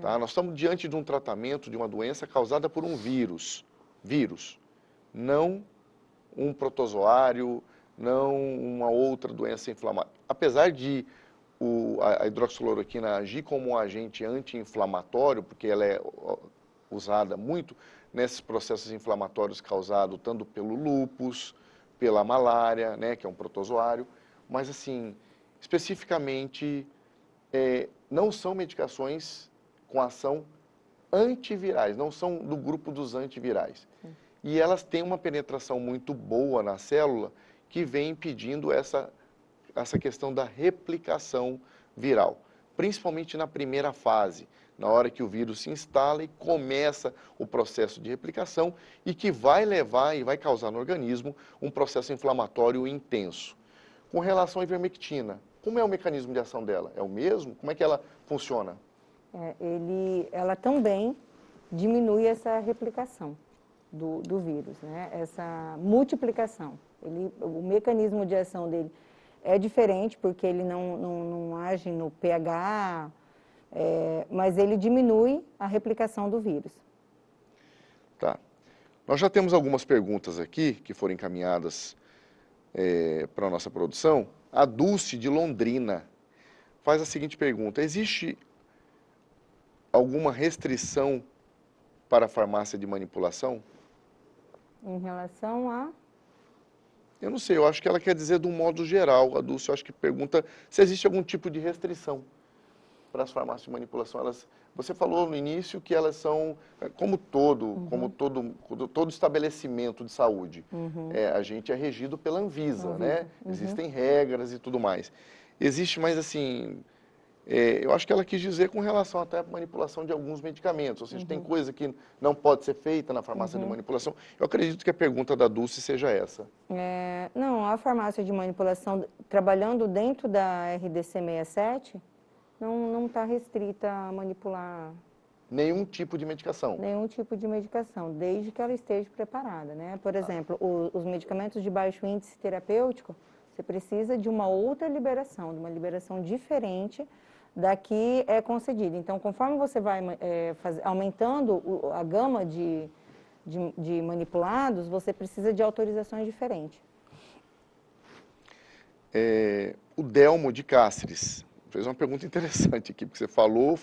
tá? Nós estamos diante de um tratamento de uma doença causada por um vírus, não um protozoário, não uma outra doença inflamatória. Apesar de a hidroxicloroquina agir como um agente anti-inflamatório, porque ela é usada muito nesses processos inflamatórios causados tanto pelo lúpus, pela malária, né, que é um protozoário, mas assim, especificamente, não são medicações com ação antivirais, não são do grupo dos antivirais. E elas têm uma penetração muito boa na célula que vem impedindo essa questão da replicação viral, principalmente na primeira fase, na hora que o vírus se instala e começa o processo de replicação e que vai levar e vai causar no organismo um processo inflamatório intenso. Com relação à ivermectina, como é o mecanismo de ação dela? É o mesmo? Como é que ela funciona? Ela também diminui essa replicação do vírus, né? Essa multiplicação. O mecanismo de ação dele é diferente, porque ele não age no pH, mas ele diminui a replicação do vírus. Tá. Nós já temos algumas perguntas aqui, que foram encaminhadas para a nossa produção. A Dulce, de Londrina, faz a seguinte pergunta: existe alguma restrição para a farmácia de manipulação? Em relação a... Eu não sei, eu acho que ela quer dizer de um modo geral. A Dulce, eu acho que pergunta se existe algum tipo de restrição. para as farmácias de manipulação? Você falou no início que elas são, como todo estabelecimento de saúde, a gente é regido pela Anvisa, né? Existem regras e tudo mais. Existe mais assim, eu acho que ela quis dizer com relação até à manipulação de alguns medicamentos, ou seja, tem coisa que não pode ser feita na farmácia de manipulação. Eu acredito que a pergunta da Dulce seja essa. Não, a farmácia de manipulação, trabalhando dentro da RDC 67, não está restrita a manipular nenhum tipo de medicação. Nenhum tipo de medicação, desde que ela esteja preparada, né? Por exemplo, os medicamentos de baixo índice terapêutico, você precisa de uma outra liberação, de uma liberação diferente da que é concedida. Então, conforme você vai aumentando a gama de manipulados, você precisa de autorizações diferentes. O Delmo de Cáceres fez uma pergunta interessante aqui, porque você falou,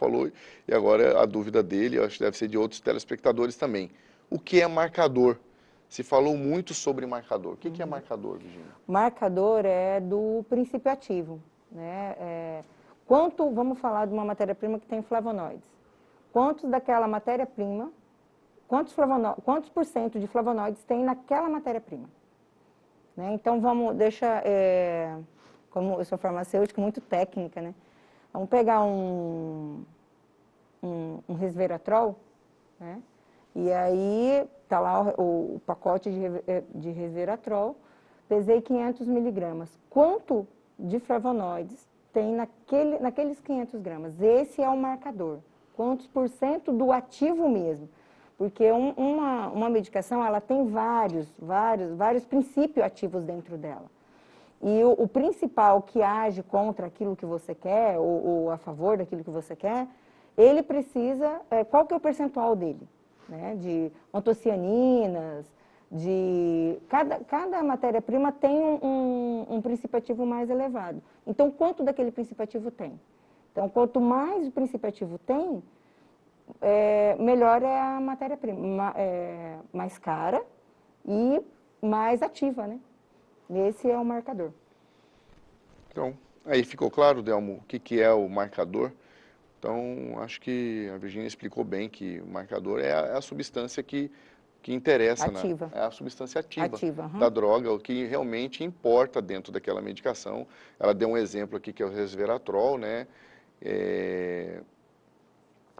e agora a dúvida dele, eu acho que deve ser de outros telespectadores também. O que é marcador? Se falou muito sobre marcador. O que é marcador, Virginia? Marcador é do princípio ativo, né? Vamos falar de uma matéria-prima que tem flavonoides. Quantos daquela matéria-prima, quantos por cento de flavonoides tem naquela matéria-prima? Né? Então, como eu sou farmacêutica, muito técnica, né? Vamos pegar um resveratrol, né? E aí, tá lá o pacote de resveratrol, pesei 500 miligramas. Quanto de flavonoides tem naqueles 500 gramas? Esse é o marcador. Quantos por cento do ativo mesmo? Porque uma medicação, ela tem vários princípios ativos dentro dela. E o principal que age contra aquilo que você quer, ou a favor daquilo que você quer, ele precisa, qual que é o percentual dele? Né? De antocianinas, cada matéria-prima tem um princípio ativo mais elevado. Então, quanto daquele princípio ativo tem? Então, quanto mais o princípio ativo tem, melhor é a matéria-prima, mais cara e mais ativa, né? Esse é o marcador. Então, aí ficou claro, Delmo, o que é o marcador? Então, acho que a Virginia explicou bem que o marcador é a substância que interessa, ativa. É a substância ativa uhum. da droga, o que realmente importa dentro daquela medicação. Ela deu um exemplo aqui que é o resveratrol, né?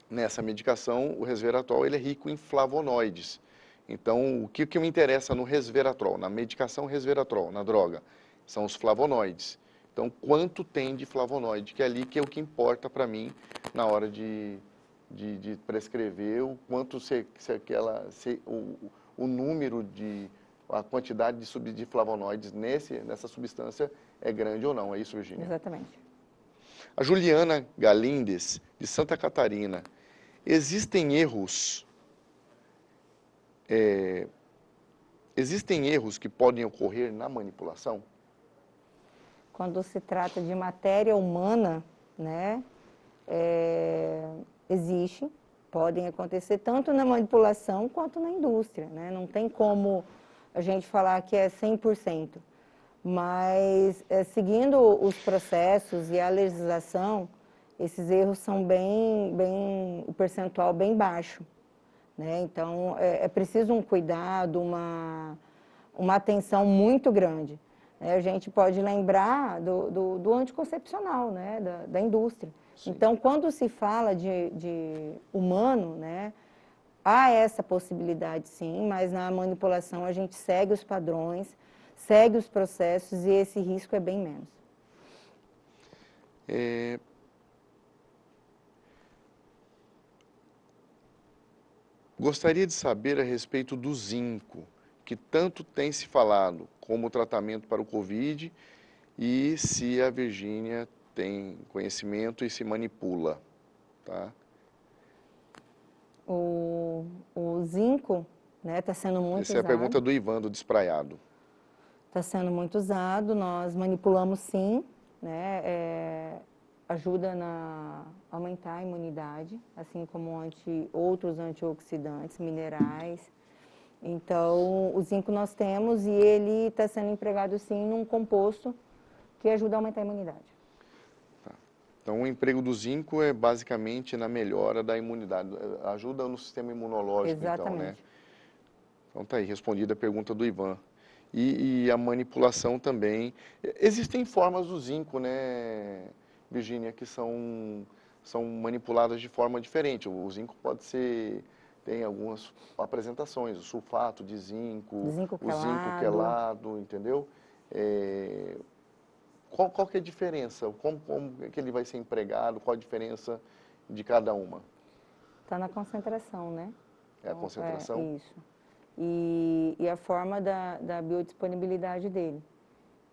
Nessa medicação, o resveratrol ele é rico em flavonoides. Então, o que me interessa no resveratrol, na medicação resveratrol, na droga, são os flavonoides. Então, quanto tem de flavonoide, que é ali que é o que importa para mim na hora de prescrever o quanto o número a quantidade de flavonoides nessa substância é grande ou não. É isso, Virginia? Exatamente. A Juliana Galindes, de Santa Catarina. Existem erros que podem ocorrer na manipulação? Quando se trata de matéria humana, né, podem acontecer tanto na manipulação quanto na indústria, né? Não tem como a gente falar que é 100%, mas seguindo os processos e a legislação, esses erros são o percentual bem baixo, né? Então, é preciso um cuidado, uma atenção muito grande. A gente pode lembrar do anticoncepcional, né? Da indústria. Sim. Então, quando se fala de humano, né? Há essa possibilidade, sim, mas na manipulação a gente segue os padrões, segue os processos e esse risco é bem menos. Gostaria de saber a respeito do zinco, que tanto tem se falado como tratamento para o Covid, e se a Virginia tem conhecimento e se manipula, tá? O zinco, né, está sendo muito usado. Essa é a pergunta do Ivan, do Despraiado. Está sendo muito usado, nós manipulamos sim, né, ajuda a aumentar a imunidade, assim como outros antioxidantes, minerais. Então, o zinco nós temos e ele está sendo empregado sim num composto que ajuda a aumentar a imunidade. Tá. Então, o emprego do zinco é basicamente na melhora da imunidade, ajuda no sistema imunológico, então, né? Exatamente. Então, tá aí, respondida a pergunta do Ivan. E a manipulação também. Existem formas do zinco, né, Virgínia, que são manipuladas de forma diferente. O zinco pode ser, tem algumas apresentações, o sulfato de zinco, o zinco quelado, entendeu? Qual que é a diferença? Como que ele vai ser empregado? Qual a diferença de cada uma? Está na concentração, né? É a concentração? Isso. E a forma da biodisponibilidade dele.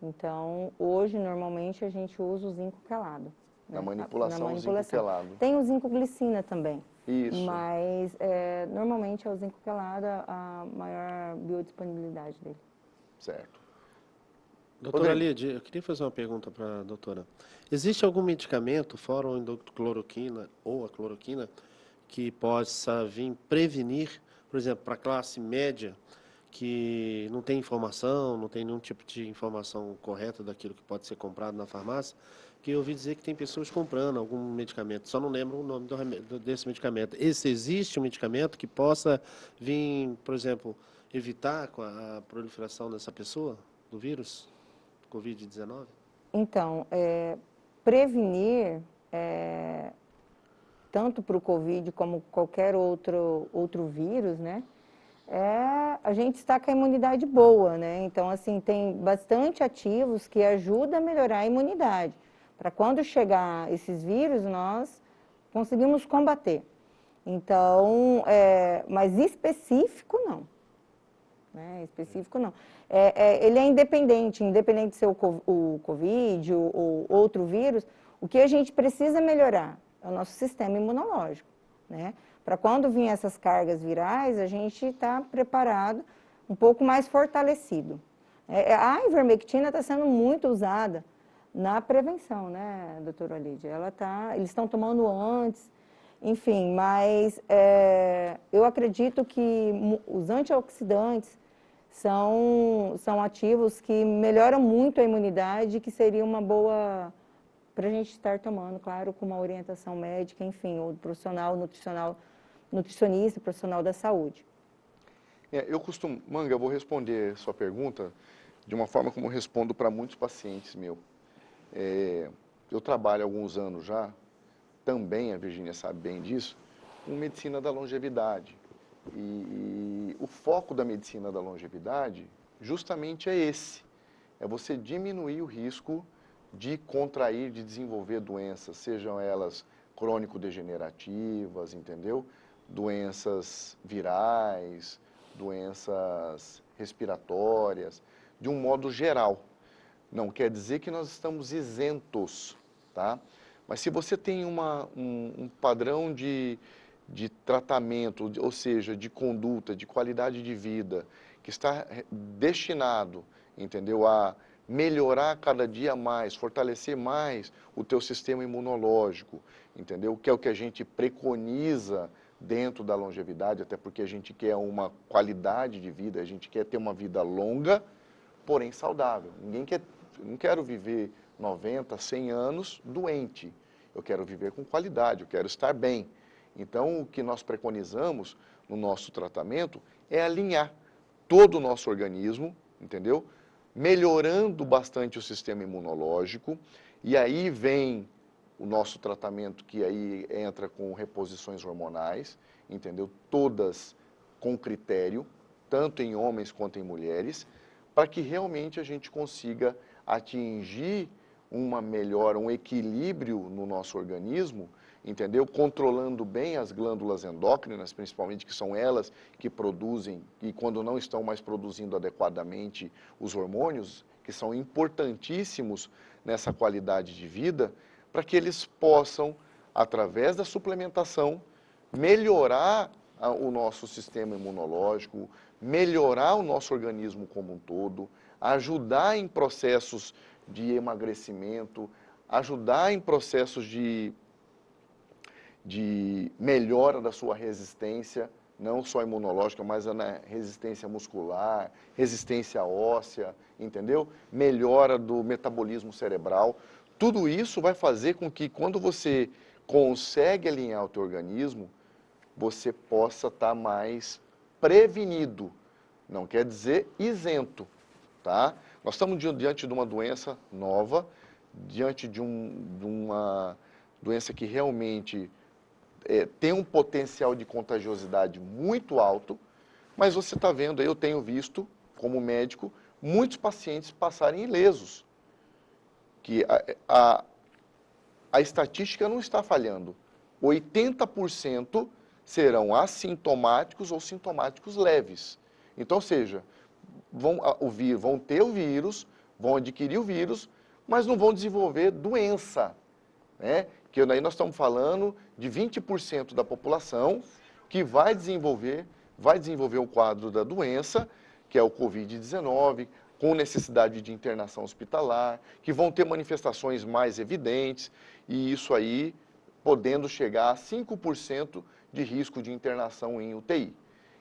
Então, hoje, normalmente, a gente usa o zinco quelado. Né? Na manipulação, o zinco quelado. Tem o zinco glicina também. Isso. Mas, normalmente, é o zinco quelado a maior biodisponibilidade dele. Certo. Doutora Lídia, eu queria fazer uma pergunta para a doutora. Existe algum medicamento, fora a hidroxicloroquina ou a cloroquina, que possa vir prevenir, por exemplo, para a classe média, que não tem informação, não tem nenhum tipo de informação correta daquilo que pode ser comprado na farmácia, que eu ouvi dizer que tem pessoas comprando algum medicamento, só não lembro o nome desse medicamento. Existe um medicamento que possa vir, por exemplo, evitar a proliferação dessa pessoa, do vírus, Covid-19? Então, prevenir, tanto para o Covid como qualquer outro vírus, né? A gente está com a imunidade boa, né? Então, assim, tem bastante ativos que ajudam a melhorar a imunidade. Para quando chegar esses vírus, nós conseguimos combater. Então, mas específico não. Né? Específico não. Ele é independente de ser o Covid ou outro vírus, o que a gente precisa melhorar é o nosso sistema imunológico, né? Para quando vir essas cargas virais, a gente está preparado, um pouco mais fortalecido. A ivermectina está sendo muito usada na prevenção, né, doutora Lídia? Eles estão tomando antes, enfim, mas eu acredito que os antioxidantes são ativos que melhoram muito a imunidade, que seria uma boa para a gente estar tomando, claro, com uma orientação médica, enfim, ou profissional, nutricionista, profissional da saúde. Manga, eu vou responder sua pergunta de uma forma como eu respondo para muitos pacientes meus. Eu trabalho há alguns anos já, também a Virgínia sabe bem disso, com medicina da longevidade. E o foco da medicina da longevidade justamente é esse, é você diminuir o risco de contrair, de desenvolver doenças, sejam elas crônico-degenerativas, entendeu? Doenças virais, doenças respiratórias, de um modo geral. Não quer dizer que nós estamos isentos, tá? Mas se você tem um padrão de tratamento, ou seja, de conduta, de qualidade de vida, que está destinado, entendeu, a melhorar cada dia mais, fortalecer mais o teu sistema imunológico, entendeu? Que é o que a gente preconiza dentro da longevidade, até porque a gente quer uma qualidade de vida, a gente quer ter uma vida longa, porém saudável. Não quero viver 90, 100 anos doente. Eu quero viver com qualidade, eu quero estar bem. Então, o que nós preconizamos no nosso tratamento é alinhar todo o nosso organismo, entendeu? Melhorando bastante o sistema imunológico, e aí vem o nosso tratamento, que aí entra com reposições hormonais, entendeu? Todas com critério, tanto em homens quanto em mulheres, para que realmente a gente consiga atingir uma melhora, um equilíbrio no nosso organismo, entendeu? Controlando bem as glândulas endócrinas, principalmente, que são elas que produzem, e quando não estão mais produzindo adequadamente os hormônios, que são importantíssimos nessa qualidade de vida, para que eles possam, através da suplementação, melhorar o nosso sistema imunológico, melhorar o nosso organismo como um todo, ajudar em processos de emagrecimento, ajudar em processos de melhora da sua resistência, não só imunológica, mas na resistência muscular, resistência óssea, entendeu? Melhora do metabolismo cerebral. tudo isso vai fazer com que quando você consegue alinhar o teu organismo, você possa estar mais prevenido. Não quer dizer isento, tá? Nós estamos diante de uma doença nova, diante de uma doença que realmente tem um potencial de contagiosidade muito alto, mas você está vendo, eu tenho visto, como médico, muitos pacientes passarem ilesos. Que a estatística não está falhando. 80% serão assintomáticos ou sintomáticos leves. Então, ou seja, vão ter o vírus, vão adquirir o vírus, mas não vão desenvolver doença, né? Que aí nós estamos falando de 20% da população que vai desenvolver o quadro da doença, que é o Covid-19, com necessidade de internação hospitalar, que vão ter manifestações mais evidentes, e isso aí podendo chegar a 5% de risco de internação em UTI.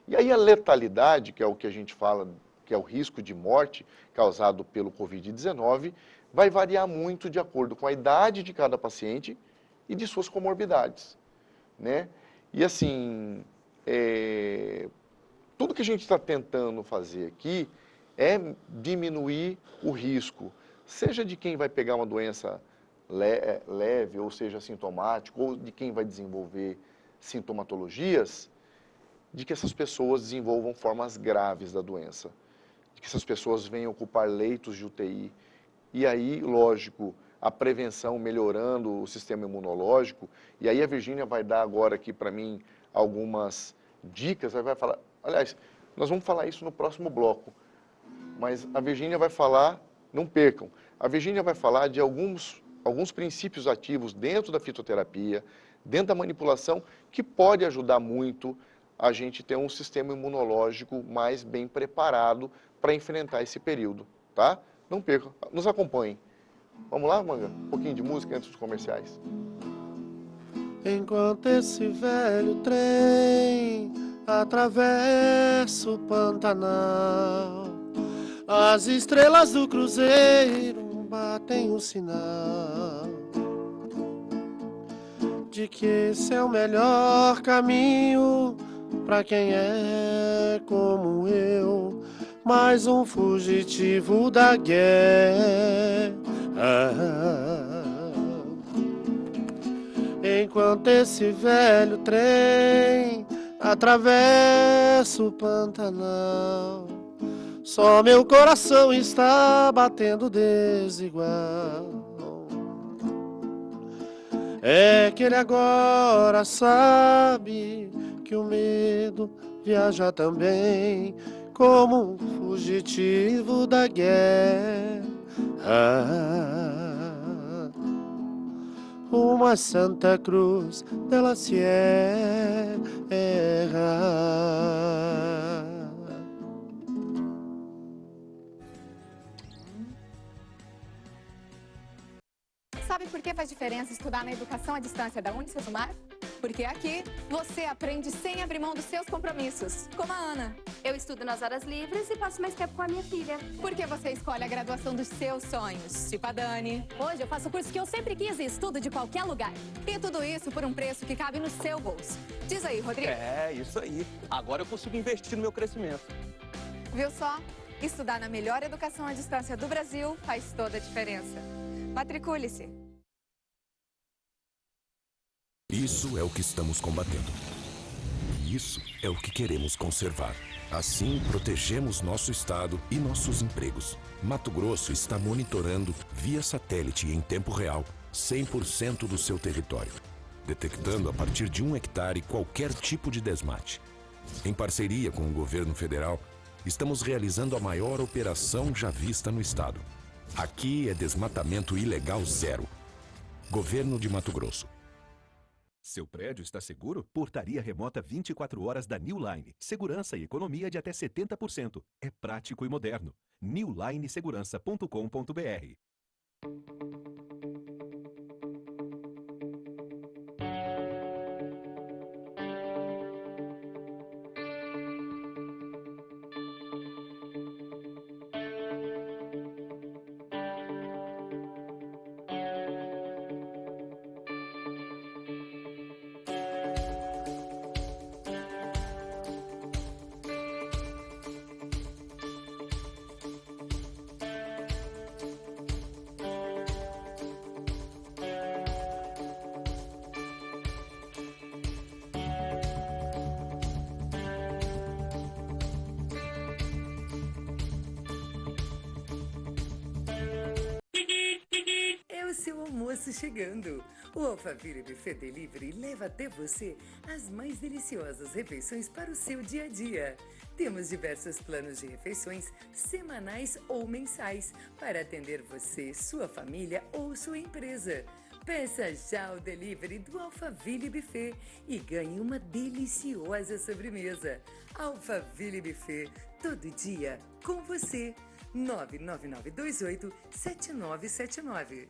E aí a letalidade, que é o que a gente fala, que é o risco de morte causado pelo Covid-19, vai variar muito de acordo com a idade de cada paciente e de suas comorbidades, né? E assim, tudo que a gente está tentando fazer aqui é diminuir o risco, seja de quem vai pegar uma doença leve, ou seja, sintomático, ou de quem vai desenvolver sintomatologias, de que essas pessoas desenvolvam formas graves da doença, de que essas pessoas venham ocupar leitos de UTI. E aí, lógico, a prevenção melhorando o sistema imunológico, e aí a Virgínia vai dar agora aqui para mim algumas dicas, vai falar, aliás, nós vamos falar isso no próximo bloco, mas a Virgínia vai falar, não percam, a Virgínia vai falar de alguns princípios ativos dentro da fitoterapia, dentro da manipulação, que pode ajudar muito a gente ter um sistema imunológico mais bem preparado para enfrentar esse período, tá? Não percam, nos acompanhem. Vamos lá, Manga? Um pouquinho de música antes dos comerciais. Enquanto esse velho trem atravessa o Pantanal, as estrelas do cruzeiro batem o sinal de que esse é o melhor caminho para quem é como eu, mais um fugitivo da guerra. Enquanto esse velho trem atravessa o Pantanal, só meu coração está batendo desigual. É que ele agora sabe que o medo viaja também, como um fugitivo da guerra. Uma Santa Cruz de la Sierra. Sabe por que faz diferença estudar na educação à distância da Unicesumar? Porque aqui você aprende sem abrir mão dos seus compromissos. Como a Ana. Eu estudo nas horas livres e passo mais tempo com a minha filha. Porque você escolhe a graduação dos seus sonhos. Tipo a Dani. Hoje eu faço o curso que eu sempre quis e estudo de qualquer lugar. E tudo isso por um preço que cabe no seu bolso. Diz aí, Rodrigo. É, isso aí. Agora eu consigo investir no meu crescimento. Viu só? Estudar na melhor educação à distância do Brasil faz toda a diferença. Matricule-se. Isso é o que estamos combatendo. E isso é o que queremos conservar. Assim, protegemos nosso estado e nossos empregos. Mato Grosso está monitorando, via satélite e em tempo real, 100% do seu território, detectando a partir de 1 hectare qualquer tipo de desmate. Em parceria com o governo federal, estamos realizando a maior operação já vista no estado. Aqui é desmatamento ilegal zero. Governo de Mato Grosso. Seu prédio está seguro? Portaria remota 24 horas da New Line. Segurança e economia de até 70%. É prático e moderno. newlinesegurança.com.br. chegando. O Alphaville Buffet Delivery leva até você as mais deliciosas refeições para o seu dia a dia. Temos diversos planos de refeições semanais ou mensais para atender você, sua família ou sua empresa. Peça já o delivery do Alphaville Buffet e ganhe uma deliciosa sobremesa. Alphaville Buffet, todo dia com você. 99928-7979.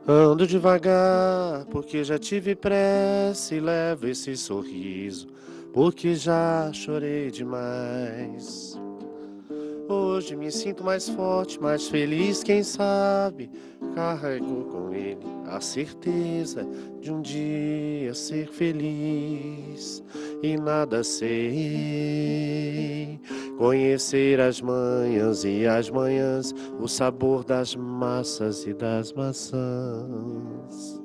Ando devagar, porque já tive pressa e levo esse sorriso, porque já chorei demais. Hoje me sinto mais forte, mais feliz, quem sabe carrego com ele a certeza de um dia ser feliz. E nada sei, conhecer as manhãs e as manhãs, o sabor das massas e das maçãs.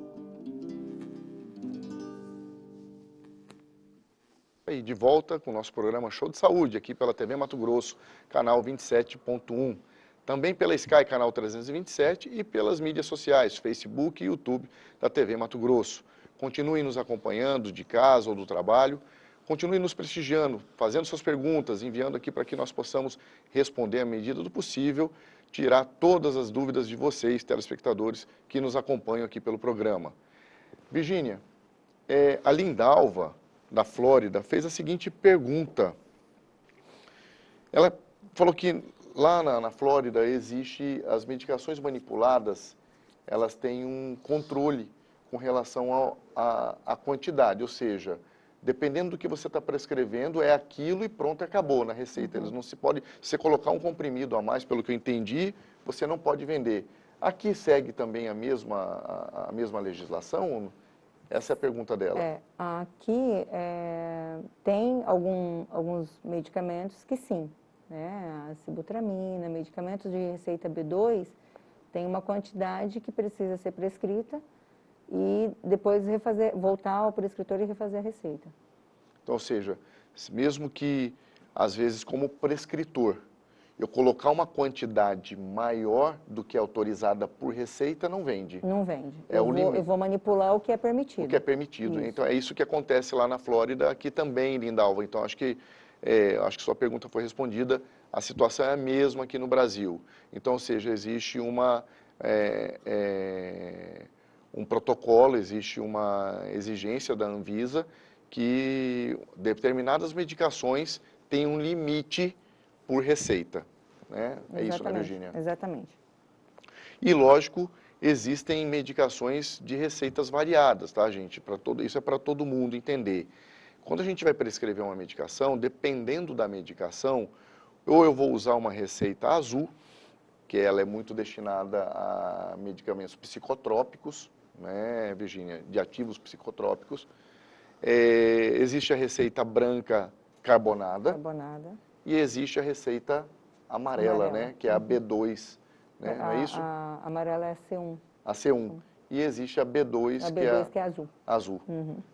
E de volta com o nosso programa Show de Saúde, aqui pela TV Mato Grosso, canal 27.1. Também pela Sky Canal 327 e pelas mídias sociais, Facebook e YouTube da TV Mato Grosso. Continue nos acompanhando de casa ou do trabalho, continue nos prestigiando, fazendo suas perguntas, enviando aqui para que nós possamos responder à medida do possível, tirar todas as dúvidas de vocês, telespectadores, que nos acompanham aqui pelo programa. Virgínia, a Lindalva, da Flórida, fez a seguinte pergunta. Ela falou que lá na Flórida existe as medicações manipuladas, elas têm um controle com relação à quantidade, ou seja, dependendo do que você está prescrevendo, é aquilo e pronto, acabou na receita. Eles não se pode, se você colocar um comprimido a mais, pelo que eu entendi, você não pode vender. Aqui segue também a mesma legislação? Essa é a pergunta dela. Aqui tem alguns medicamentos que sim, né? A sibutramina, medicamentos de receita B2, tem uma quantidade que precisa ser prescrita e depois voltar ao prescritor e refazer a receita. Então, ou seja, mesmo que, às vezes, como prescritor, eu colocar uma quantidade maior do que é autorizada por receita, não vende. Não vende. Eu vou manipular o que é permitido. O que é permitido. Isso. Então, é isso que acontece lá na Flórida, aqui também, Lindalva. Então, acho que sua pergunta foi respondida. A situação é a mesma aqui no Brasil. Então, ou seja, existe um protocolo, existe uma exigência da Anvisa que determinadas medicações têm um limite por receita. Né? É isso, né, Virgínia? Exatamente. E, lógico, existem medicações de receitas variadas, tá, gente? Isso é para todo mundo entender. Quando a gente vai prescrever uma medicação, dependendo da medicação, ou eu vou usar uma receita azul, que ela é muito destinada a medicamentos psicotrópicos, né, Virgínia, de ativos psicotrópicos. Existe a receita branca carbonada. E existe a receita amarela, né, que é a B2, né, não é isso? A amarela é a C1. A C1. E existe a B2, que é azul. Azul.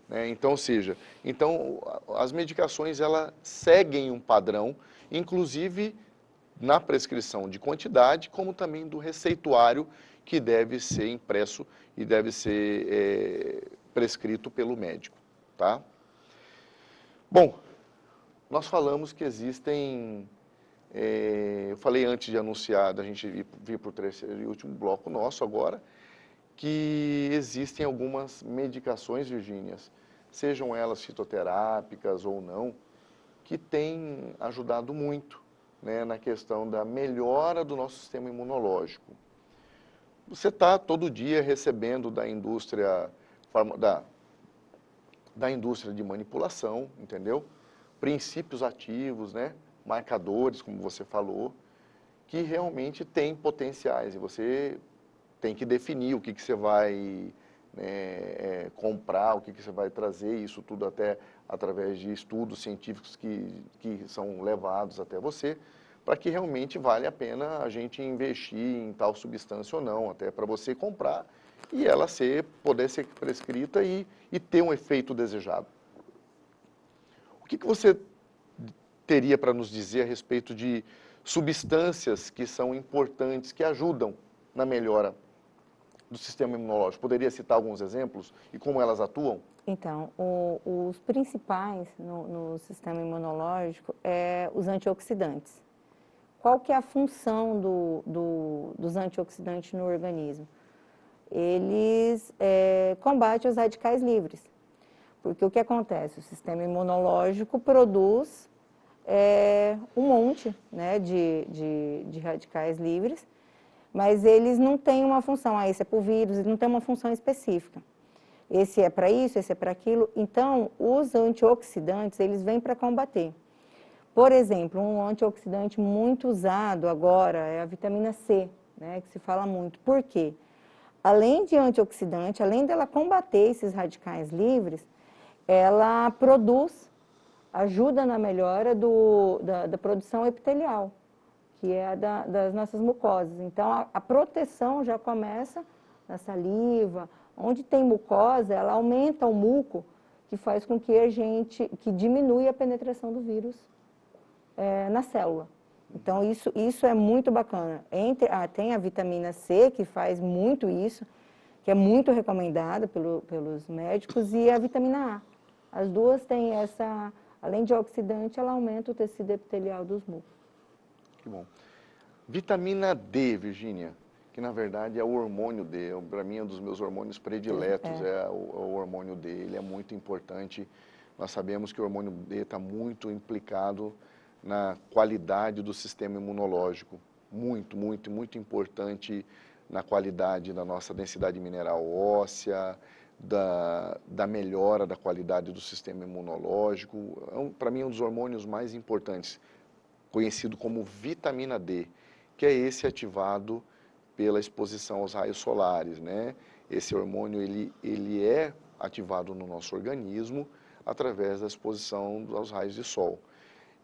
Né? Então, ou seja, as medicações, elas seguem um padrão, inclusive na prescrição de quantidade, como também do receituário que deve ser impresso e deve ser prescrito pelo médico, tá? Bom, nós falamos que existem, eu falei antes de anunciar, da gente vir para o terceiro e último bloco nosso agora, que existem algumas medicações, Virgínia, sejam elas fitoterápicas ou não, que têm ajudado muito, né, na questão da melhora do nosso sistema imunológico. Você está todo dia recebendo da indústria, da indústria de manipulação, entendeu? Princípios ativos, né, marcadores, como você falou, que realmente têm potenciais e você tem que definir o que você vai comprar, o que você vai trazer, isso tudo até através de estudos científicos que são levados até você, para que realmente vale a pena a gente investir em tal substância ou não, até para você comprar e ela poder ser prescrita e ter um efeito desejado. O que você teria para nos dizer a respeito de substâncias que são importantes, que ajudam na melhora do sistema imunológico? Poderia citar alguns exemplos e como elas atuam? Então, os principais no sistema imunológico é os antioxidantes. Qual que é a função dos antioxidantes no organismo? Eles combatem os radicais livres. Porque o que acontece? O sistema imunológico produz um monte, né, de radicais livres, mas eles não têm uma função. Esse é para o vírus, eles não têm uma função específica. Esse é para isso, esse é para aquilo. Então, os antioxidantes, eles vêm para combater. Por exemplo, um antioxidante muito usado agora é a vitamina C, né, que se fala muito. Por quê? Além de antioxidante, além dela combater esses radicais livres, ela ajuda na melhora da produção epitelial, que é das nossas mucosas. Então, a proteção já começa na saliva. Onde tem mucosa, ela aumenta o muco, que faz com que que diminui a penetração do vírus na célula. Então, isso é muito bacana. Tem a vitamina C, que faz muito isso, que é muito recomendada pelos médicos, e a vitamina A. As duas têm essa, além de oxidante, ela aumenta o tecido epitelial dos músculos. Que bom. Vitamina D, Virgínia, que na verdade é o hormônio D, para mim é um dos meus hormônios prediletos, é o hormônio D, ele é muito importante. Nós sabemos que o hormônio D está muito implicado na qualidade do sistema imunológico, muito importante na qualidade da nossa densidade mineral óssea, da melhora da qualidade do sistema imunológico. Para mim é um dos hormônios mais importantes, conhecido como vitamina D, que é esse ativado pela exposição aos raios solares, né? Esse hormônio, ele é ativado no nosso organismo através da exposição aos raios de sol.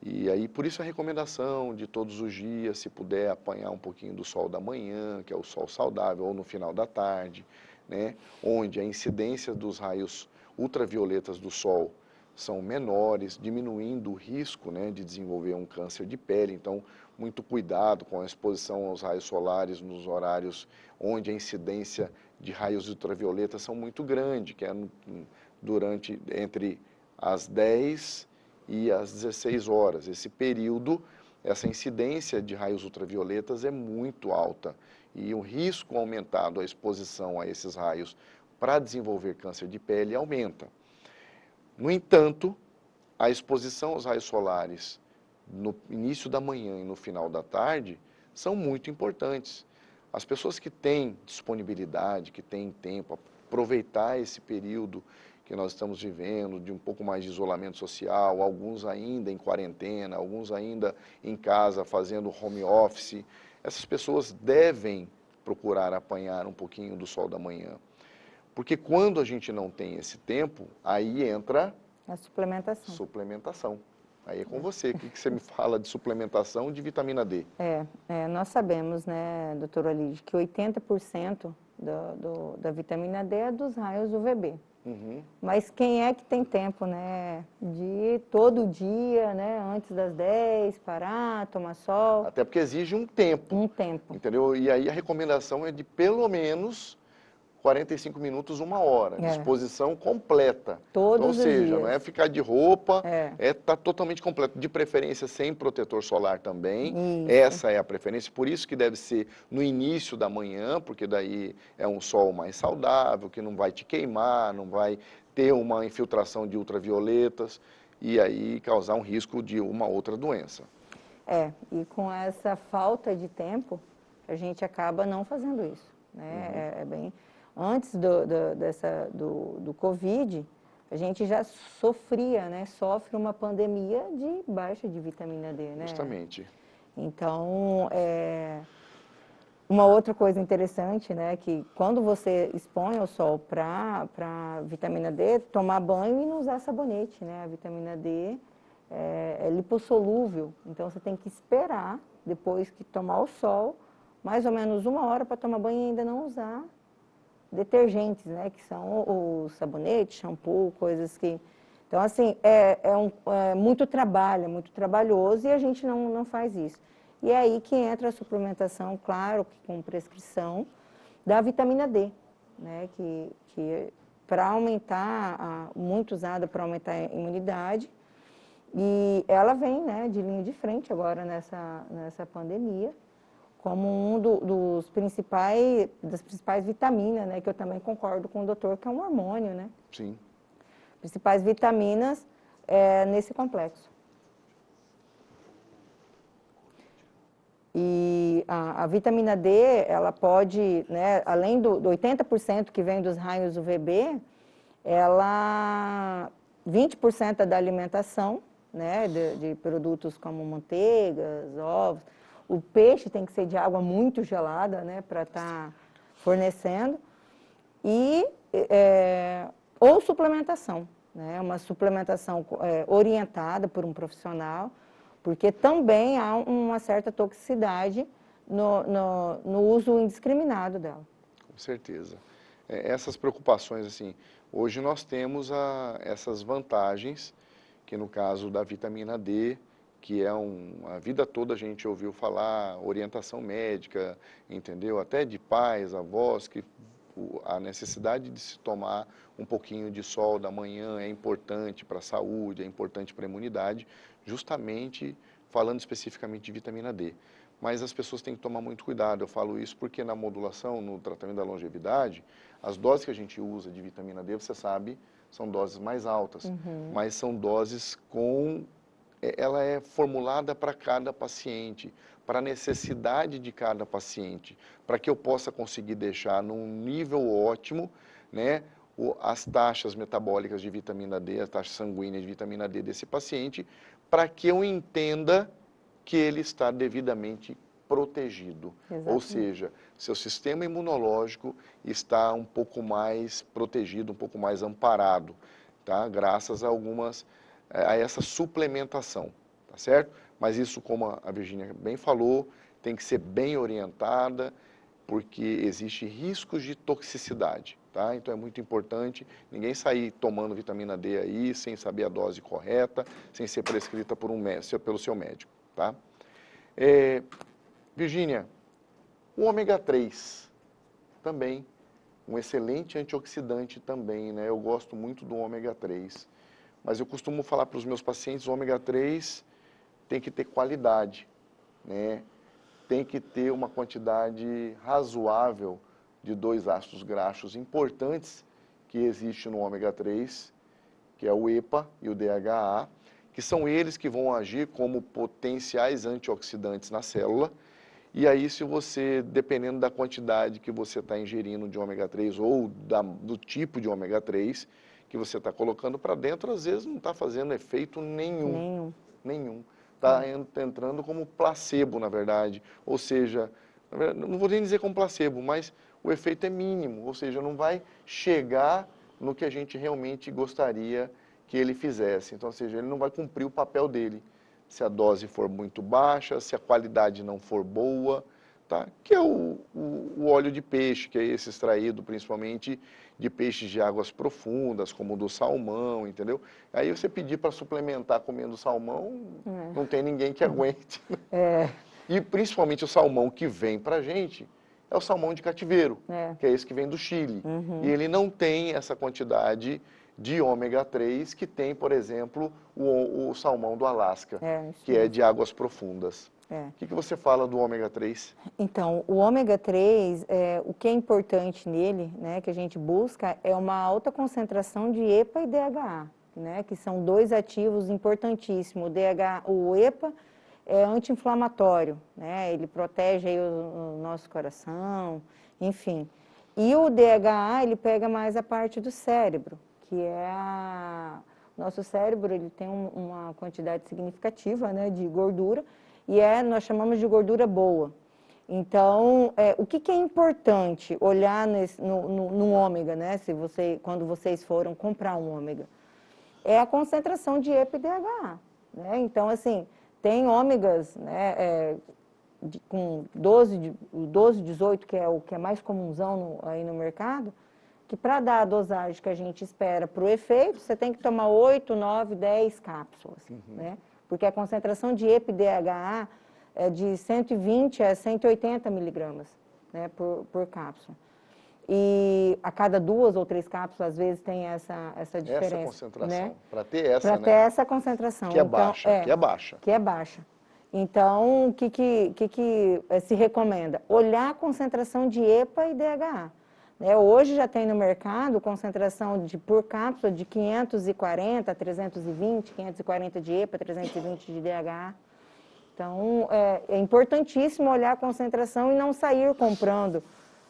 E aí, por isso a recomendação de todos os dias, se puder apanhar um pouquinho do sol da manhã, que é o sol saudável, ou no final da tarde, né? Onde a incidência dos raios ultravioletas do sol são menores, diminuindo o risco, né, de desenvolver um câncer de pele. Então, muito cuidado com a exposição aos raios solares nos horários onde a incidência de raios ultravioletas são muito grande, que é entre as 10 e as 16 horas. Esse período, essa incidência de raios ultravioletas é muito alta e o risco aumentado, a exposição a esses raios para desenvolver câncer de pele aumenta. No entanto, a exposição aos raios solares no início da manhã e no final da tarde são muito importantes. As pessoas que têm disponibilidade, que têm tempo, aproveitar esse período que nós estamos vivendo, de um pouco mais de isolamento social, alguns ainda em quarentena, alguns ainda em casa fazendo home office, essas pessoas devem procurar apanhar um pouquinho do sol da manhã. Porque quando a gente não tem esse tempo, aí entra a suplementação. Suplementação. Aí é com você. O que você me fala de suplementação de vitamina D? Nós sabemos, né, doutora Lídia, que 80% da vitamina D é dos raios UVB. Mas quem é que tem tempo, né, de todo dia, né, antes das 10, parar, tomar sol? Até porque exige um tempo. Entendeu? E aí a recomendação é de pelo menos 45 minutos, 1 hora, de exposição completa. Todos ou seja, os dias. Não é ficar de roupa, tá totalmente completo, de preferência sem protetor solar também. Isso. Essa é a preferência, por isso que deve ser no início da manhã, porque daí é um sol mais saudável, que não vai te queimar, não vai ter uma infiltração de ultravioletas e aí causar um risco de uma outra doença. E com essa falta de tempo, a gente acaba não fazendo isso, né? Antes do Covid, a gente já sofria, né? Sofre uma pandemia de baixa de vitamina D, né? Justamente. Então, uma outra coisa interessante, né? Que quando você expõe ao sol para vitamina D, tomar banho e não usar sabonete, né? A vitamina D é lipossolúvel, então você tem que esperar, depois que tomar o sol, mais ou menos 1 hora para tomar banho e ainda não usar detergentes, né, que são o sabonete, shampoo, coisas que... Então, assim, é muito trabalho, é muito trabalhoso e a gente não faz isso. E é aí que entra a suplementação, claro, com prescrição, da vitamina D, né, que para aumentar, muito usada para aumentar a imunidade, e ela vem, né, de linha de frente agora nessa pandemia, como das principais vitaminas, né, que eu também concordo com o doutor, que é um hormônio, né? Sim. Principais vitaminas nesse complexo. E a vitamina D, ela pode, né, além do 80% que vem dos raios UVB, 20% é da alimentação, né, de produtos como manteigas, ovos. O peixe tem que ser de água muito gelada, né, para estar fornecendo. Ou suplementação, né, uma suplementação orientada por um profissional, porque também há uma certa toxicidade no uso indiscriminado dela. Com certeza. Essas preocupações, assim, hoje nós temos essas vantagens, que no caso da vitamina D, que é a vida toda a gente ouviu falar, orientação médica, entendeu? Até de pais, avós, que a necessidade de se tomar um pouquinho de sol da manhã é importante para a saúde, é importante para a imunidade, justamente falando especificamente de vitamina D. Mas as pessoas têm que tomar muito cuidado, eu falo isso porque na modulação, no tratamento da longevidade, as doses que a gente usa de vitamina D, você sabe, são doses mais altas, mas são doses ela é formulada para cada paciente, para a necessidade de cada paciente, para que eu possa conseguir deixar num nível ótimo, né, as taxas metabólicas de vitamina D, as taxas sanguíneas de vitamina D desse paciente, para que eu entenda que ele está devidamente protegido. Exatamente. Ou seja, seu sistema imunológico está um pouco mais protegido, um pouco mais amparado, tá? Graças a essa suplementação, tá certo? Mas isso, como a Virgínia bem falou, tem que ser bem orientada, porque existe riscos de toxicidade, tá? Então é muito importante ninguém sair tomando vitamina D aí sem saber a dose correta, sem ser prescrita pelo seu médico, tá? Virgínia, o ômega 3 também, um excelente antioxidante também, né? Eu gosto muito do ômega 3. Mas eu costumo falar para os meus pacientes, o ômega 3 tem que ter qualidade, né? Tem que ter uma quantidade razoável de 2 ácidos graxos importantes que existe no ômega 3, que é o EPA e o DHA, que são eles que vão agir como potenciais antioxidantes na célula. E aí, se você, dependendo da quantidade que você está ingerindo de ômega 3 ou do tipo de ômega 3, que você está colocando para dentro, às vezes não está fazendo efeito nenhum. Está entrando como placebo, na verdade. Ou seja, não vou nem dizer como placebo, mas o efeito é mínimo. Ou seja, não vai chegar no que a gente realmente gostaria que ele fizesse. Então, ou seja, ele não vai cumprir o papel dele. Se a dose for muito baixa, se a qualidade não for boa, tá? Que é o óleo de peixe, que é esse extraído principalmente de peixes de águas profundas, como o do salmão, entendeu? Aí você pedir para suplementar comendo salmão, não tem ninguém que aguente. E principalmente o salmão que vem para a gente é o salmão de cativeiro, que é esse que vem do Chile. E ele não tem essa quantidade de ômega 3 que tem, por exemplo, o salmão do Alasca, que é de águas profundas. O que você fala do ômega 3? Então, o ômega 3, o que é importante nele, né, que a gente busca, é uma alta concentração de EPA e DHA, né, que são 2 ativos importantíssimos. O EPA é anti-inflamatório, né, ele protege aí o nosso coração, enfim. E o DHA, ele pega mais a parte do cérebro, que é nosso cérebro, ele tem uma quantidade significativa, né, de gordura, e nós chamamos de gordura boa. Então, o que é importante olhar no ômega, né, quando vocês foram comprar um ômega? É a concentração de EPA e DHA, né? Então, assim, tem ômegas, né, com 12, 18, que é o que é mais comunzão aí no mercado, que para dar a dosagem que a gente espera para o efeito, você tem que tomar 8, 9, 10 cápsulas, né? Porque a concentração de EPA e DHA é de 120 a 180 miligramas, né, por cápsula. E a cada 2 ou 3 cápsulas, às vezes, tem essa diferença. Essa concentração, né? para ter essa, Para ter essa concentração. Que é baixa, que é baixa. Que é baixa. Então, o que se recomenda? Olhar a concentração de EPA e DHA. Hoje já tem no mercado concentração por cápsula de 540 a 320, 540 de EPA, 320 de DHA. Então, é importantíssimo olhar a concentração e não sair comprando.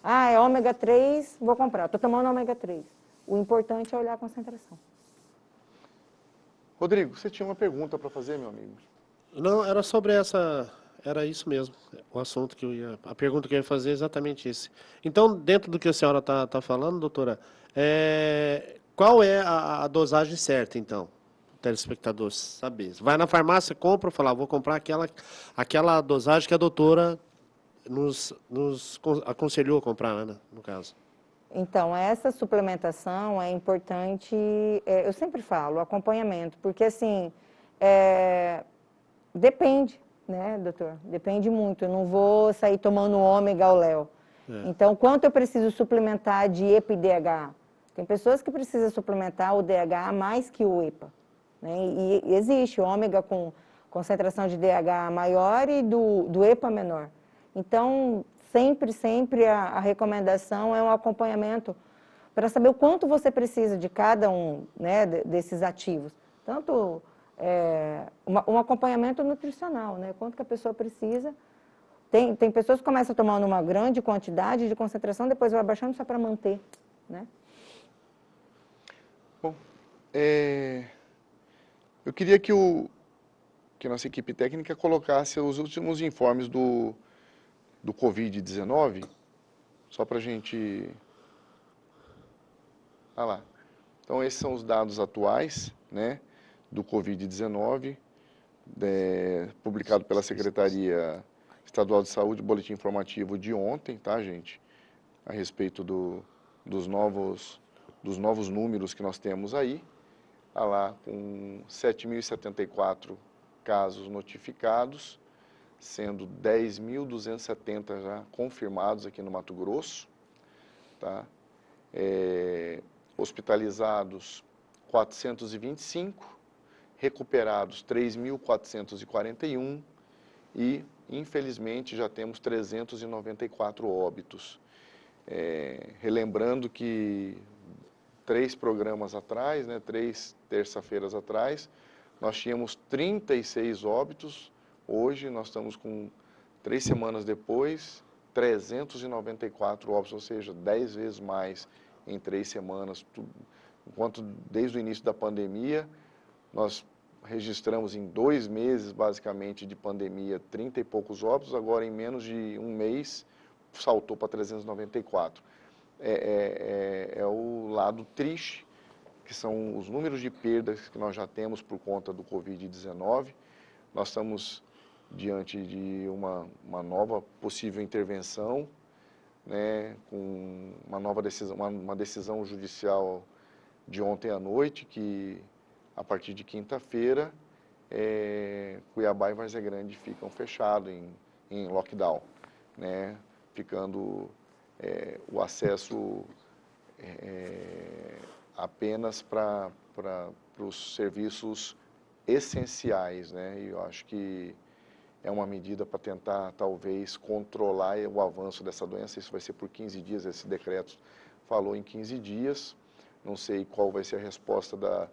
É ômega 3, vou comprar, estou tomando ômega 3. O importante é olhar a concentração. Rodrigo, você tinha uma pergunta para fazer, meu amigo? Não, era sobre era isso mesmo, o assunto que a pergunta que eu ia fazer é exatamente esse. Então, dentro do que a senhora está falando, doutora, qual é a dosagem certa, então? O telespectador saber. Vai na farmácia, compra, fala, vou comprar aquela dosagem que a doutora nos aconselhou a comprar, né, no caso. Então, essa suplementação é importante, eu sempre falo, acompanhamento, porque assim, Depende, né, doutor? Depende muito. Eu não vou sair tomando ômega ao léu. Então, quanto eu preciso suplementar de EPA e DHA? Tem pessoas que precisam suplementar o DHA mais que o EPA. Né? E existe ômega com concentração de DHA maior e do EPA menor. Então, sempre a recomendação é um acompanhamento para saber o quanto você precisa de cada um, né, desses ativos. Tanto um acompanhamento nutricional, né? Quanto que a pessoa precisa. Tem pessoas que começam tomando uma grande quantidade de concentração, depois vai abaixando só para manter, né? Bom, eu queria que a nossa equipe técnica colocasse os últimos informes do Covid-19, só para a gente... Ah lá. Então, esses são os dados atuais, né, do Covid-19, publicado pela Secretaria Estadual de Saúde, boletim informativo de ontem, tá, gente? A respeito dos novos números que nós temos aí. Ah lá, com 7.074 casos notificados, sendo 10.270 já confirmados aqui no Mato Grosso, tá? Hospitalizados 425, recuperados 3.441 e, infelizmente, já temos 394 óbitos. Relembrando que 3 programas atrás, né, 3 terça-feiras atrás, nós tínhamos 36 óbitos, hoje nós estamos com 3 semanas depois, 394 óbitos, ou seja, 10 vezes mais em 3 semanas, enquanto desde o início da pandemia, nós registramos em 2 meses, basicamente, de pandemia, 30 e poucos óbitos, agora em menos de um mês, saltou para 394. É o lado triste, que são os números de perdas que nós já temos por conta do Covid-19. Nós estamos diante de uma nova possível intervenção, né, com uma nova decisão, uma decisão judicial de ontem à noite, que a partir de quinta-feira, Cuiabá e Várzea Grande ficam fechados em lockdown, né, ficando o acesso apenas para os serviços essenciais, né, e eu acho que é uma medida para tentar, talvez, controlar o avanço dessa doença. Isso vai ser por 15 dias, esse decreto falou em 15 dias. Não sei qual vai ser a resposta da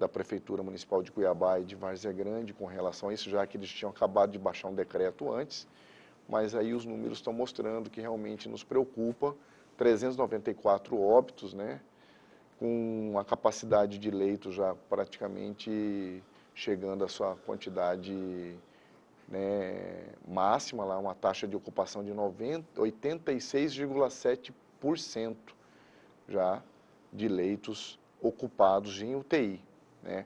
Prefeitura Municipal de Cuiabá e de Várzea Grande com relação a isso, já que eles tinham acabado de baixar um decreto antes, mas aí os números estão mostrando que realmente nos preocupa. 394 óbitos, né, com a capacidade de leitos já praticamente chegando à sua quantidade, né, máxima, lá, uma taxa de ocupação de 86,7% já de leitos ocupados em UTI. Né?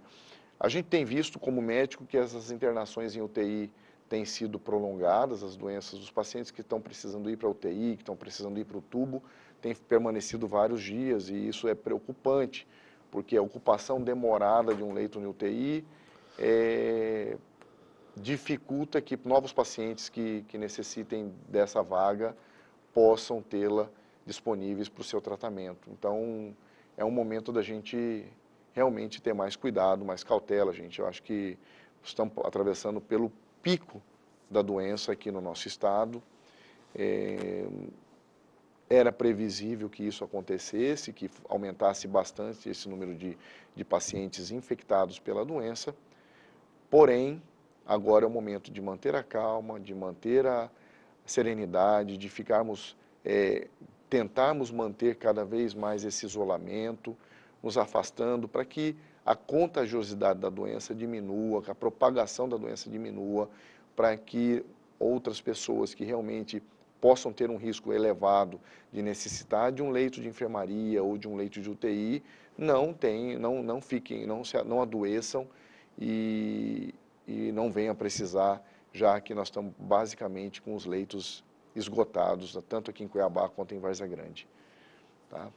A gente tem visto como médico que essas internações em UTI têm sido prolongadas, as doenças dos pacientes que estão precisando ir para a UTI, que estão precisando ir para o tubo, têm permanecido vários dias, e isso é preocupante, porque a ocupação demorada de um leito em UTI dificulta que novos pacientes que necessitem dessa vaga possam tê-la disponíveis para o seu tratamento. Então, é um momento da gente realmente ter mais cuidado, mais cautela, gente. Eu acho que estamos atravessando pelo pico da doença aqui no nosso estado. Era previsível que isso acontecesse, que aumentasse bastante esse número de pacientes infectados pela doença. Porém, agora é o momento de manter a calma, de manter a serenidade, de tentarmos manter cada vez mais esse isolamento, nos afastando para que a contagiosidade da doença diminua, que a propagação da doença diminua, para que outras pessoas que realmente possam ter um risco elevado de necessitar de um leito de enfermaria ou de um leito de UTI, não adoeçam e não venham a precisar, já que nós estamos basicamente com os leitos esgotados, tanto aqui em Cuiabá quanto em Várzea Grande. Tá?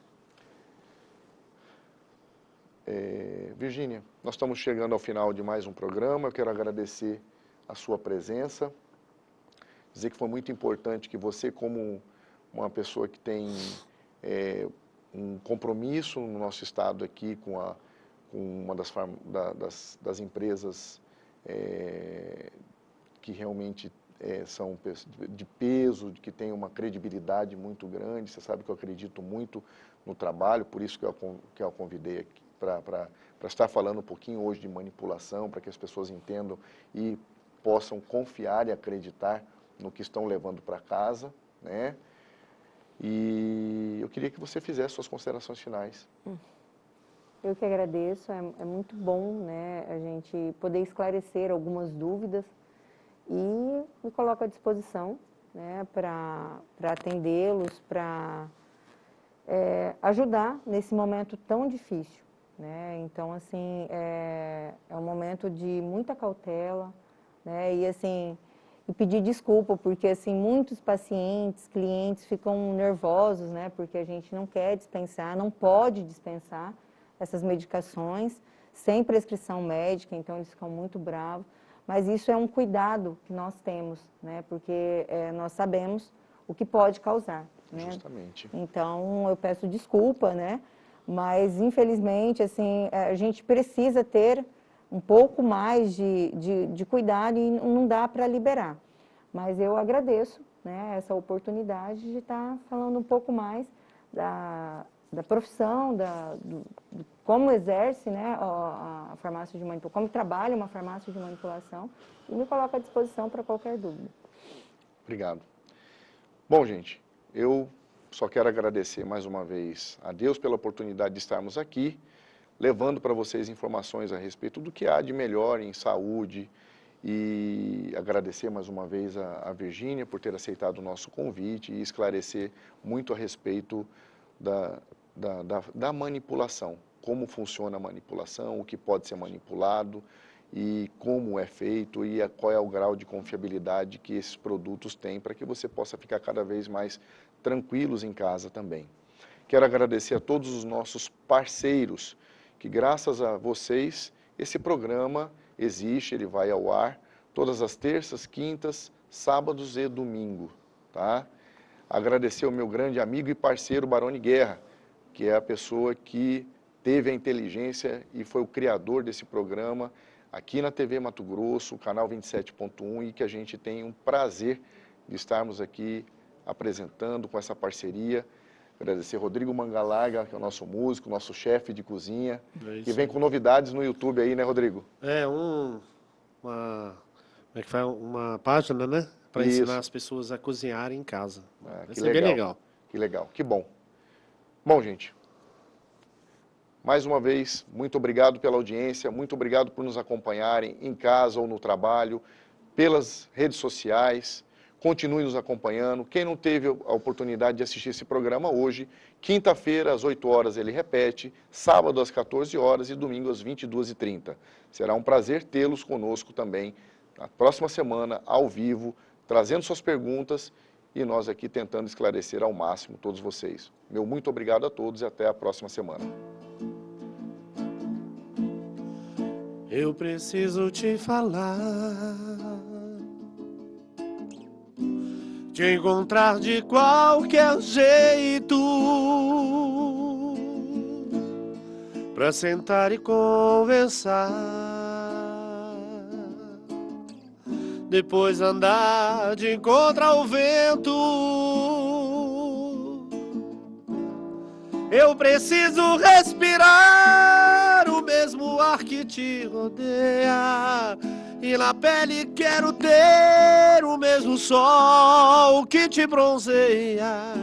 Virgínia, nós estamos chegando ao final de mais um programa. Eu quero agradecer a sua presença, dizer que foi muito importante que você, como uma pessoa que tem um compromisso no nosso estado aqui com uma das empresas que realmente são de peso, que tem uma credibilidade muito grande. Você sabe que eu acredito muito no trabalho, por isso que eu convidei aqui para estar falando um pouquinho hoje de manipulação, para que as pessoas entendam e possam confiar e acreditar no que estão levando para casa, né? E eu queria que você fizesse suas considerações finais. Eu que agradeço, é muito bom, né, a gente poder esclarecer algumas dúvidas e me coloco à disposição, né, para atendê-los, para ajudar nesse momento tão difícil, né? Então, assim, é um momento de muita cautela, né, e assim, e pedir desculpa, porque assim, muitos pacientes, clientes ficam nervosos, né, porque a gente não quer dispensar, não pode dispensar essas medicações sem prescrição médica, então eles ficam muito bravos, mas isso é um cuidado que nós temos, né, porque nós sabemos o que pode causar, né? Justamente. Então, eu peço desculpa, né, mas infelizmente, assim, a gente precisa ter um pouco mais de cuidado e não dá para liberar. Mas eu agradeço, né, essa oportunidade de estar falando um pouco mais da profissão, como exerce, né, a farmácia de manipulação, como trabalha uma farmácia de manipulação, e me coloco à disposição para qualquer dúvida. Obrigado. Bom, gente, eu só quero agradecer mais uma vez a Deus pela oportunidade de estarmos aqui, levando para vocês informações a respeito do que há de melhor em saúde, e agradecer mais uma vez a Virgínia por ter aceitado o nosso convite e esclarecer muito a respeito da manipulação, como funciona a manipulação, o que pode ser manipulado e como é feito e qual é o grau de confiabilidade que esses produtos têm para que você possa ficar cada vez mais tranquilos em casa também. Quero agradecer a todos os nossos parceiros, que graças a vocês esse programa existe, ele vai ao ar todas as terças, quintas, sábados e domingo, tá? Agradecer ao meu grande amigo e parceiro Barone Guerra, que é a pessoa que teve a inteligência e foi o criador desse programa aqui na TV Mato Grosso, canal 27.1, e que a gente tem um prazer de estarmos aqui apresentando com essa parceria. Agradecer Rodrigo Mangalaga, que é o nosso músico, nosso chefe de cozinha, que vem com novidades no YouTube aí, né, Rodrigo? Uma página, né? Para ensinar as pessoas a cozinharem em casa. Que legal. Bem legal. Que legal, que bom. Bom, gente, mais uma vez, muito obrigado pela audiência, muito obrigado por nos acompanharem em casa ou no trabalho, pelas redes sociais. Continue nos acompanhando. Quem não teve a oportunidade de assistir esse programa hoje, quinta-feira às 8 horas ele repete, sábado às 14 horas e domingo às 22h30. Será um prazer tê-los conosco também na próxima semana, ao vivo, trazendo suas perguntas e nós aqui tentando esclarecer ao máximo todos vocês. Meu muito obrigado a todos e até a próxima semana. Eu preciso te falar, te encontrar de qualquer jeito, pra sentar e conversar, depois andar de encontro ao vento. Eu preciso respirar o mesmo ar que te rodeia, e na pele quero ter o mesmo sol que te bronzeia.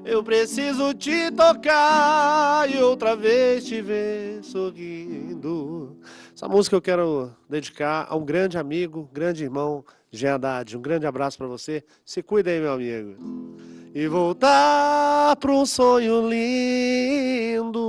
Eu preciso te tocar e outra vez te ver sorrindo. Essa música eu quero dedicar a um grande amigo, grande irmão, Jean Haddad. Um grande abraço para você. Se cuida aí, meu amigo. E voltar para um sonho lindo,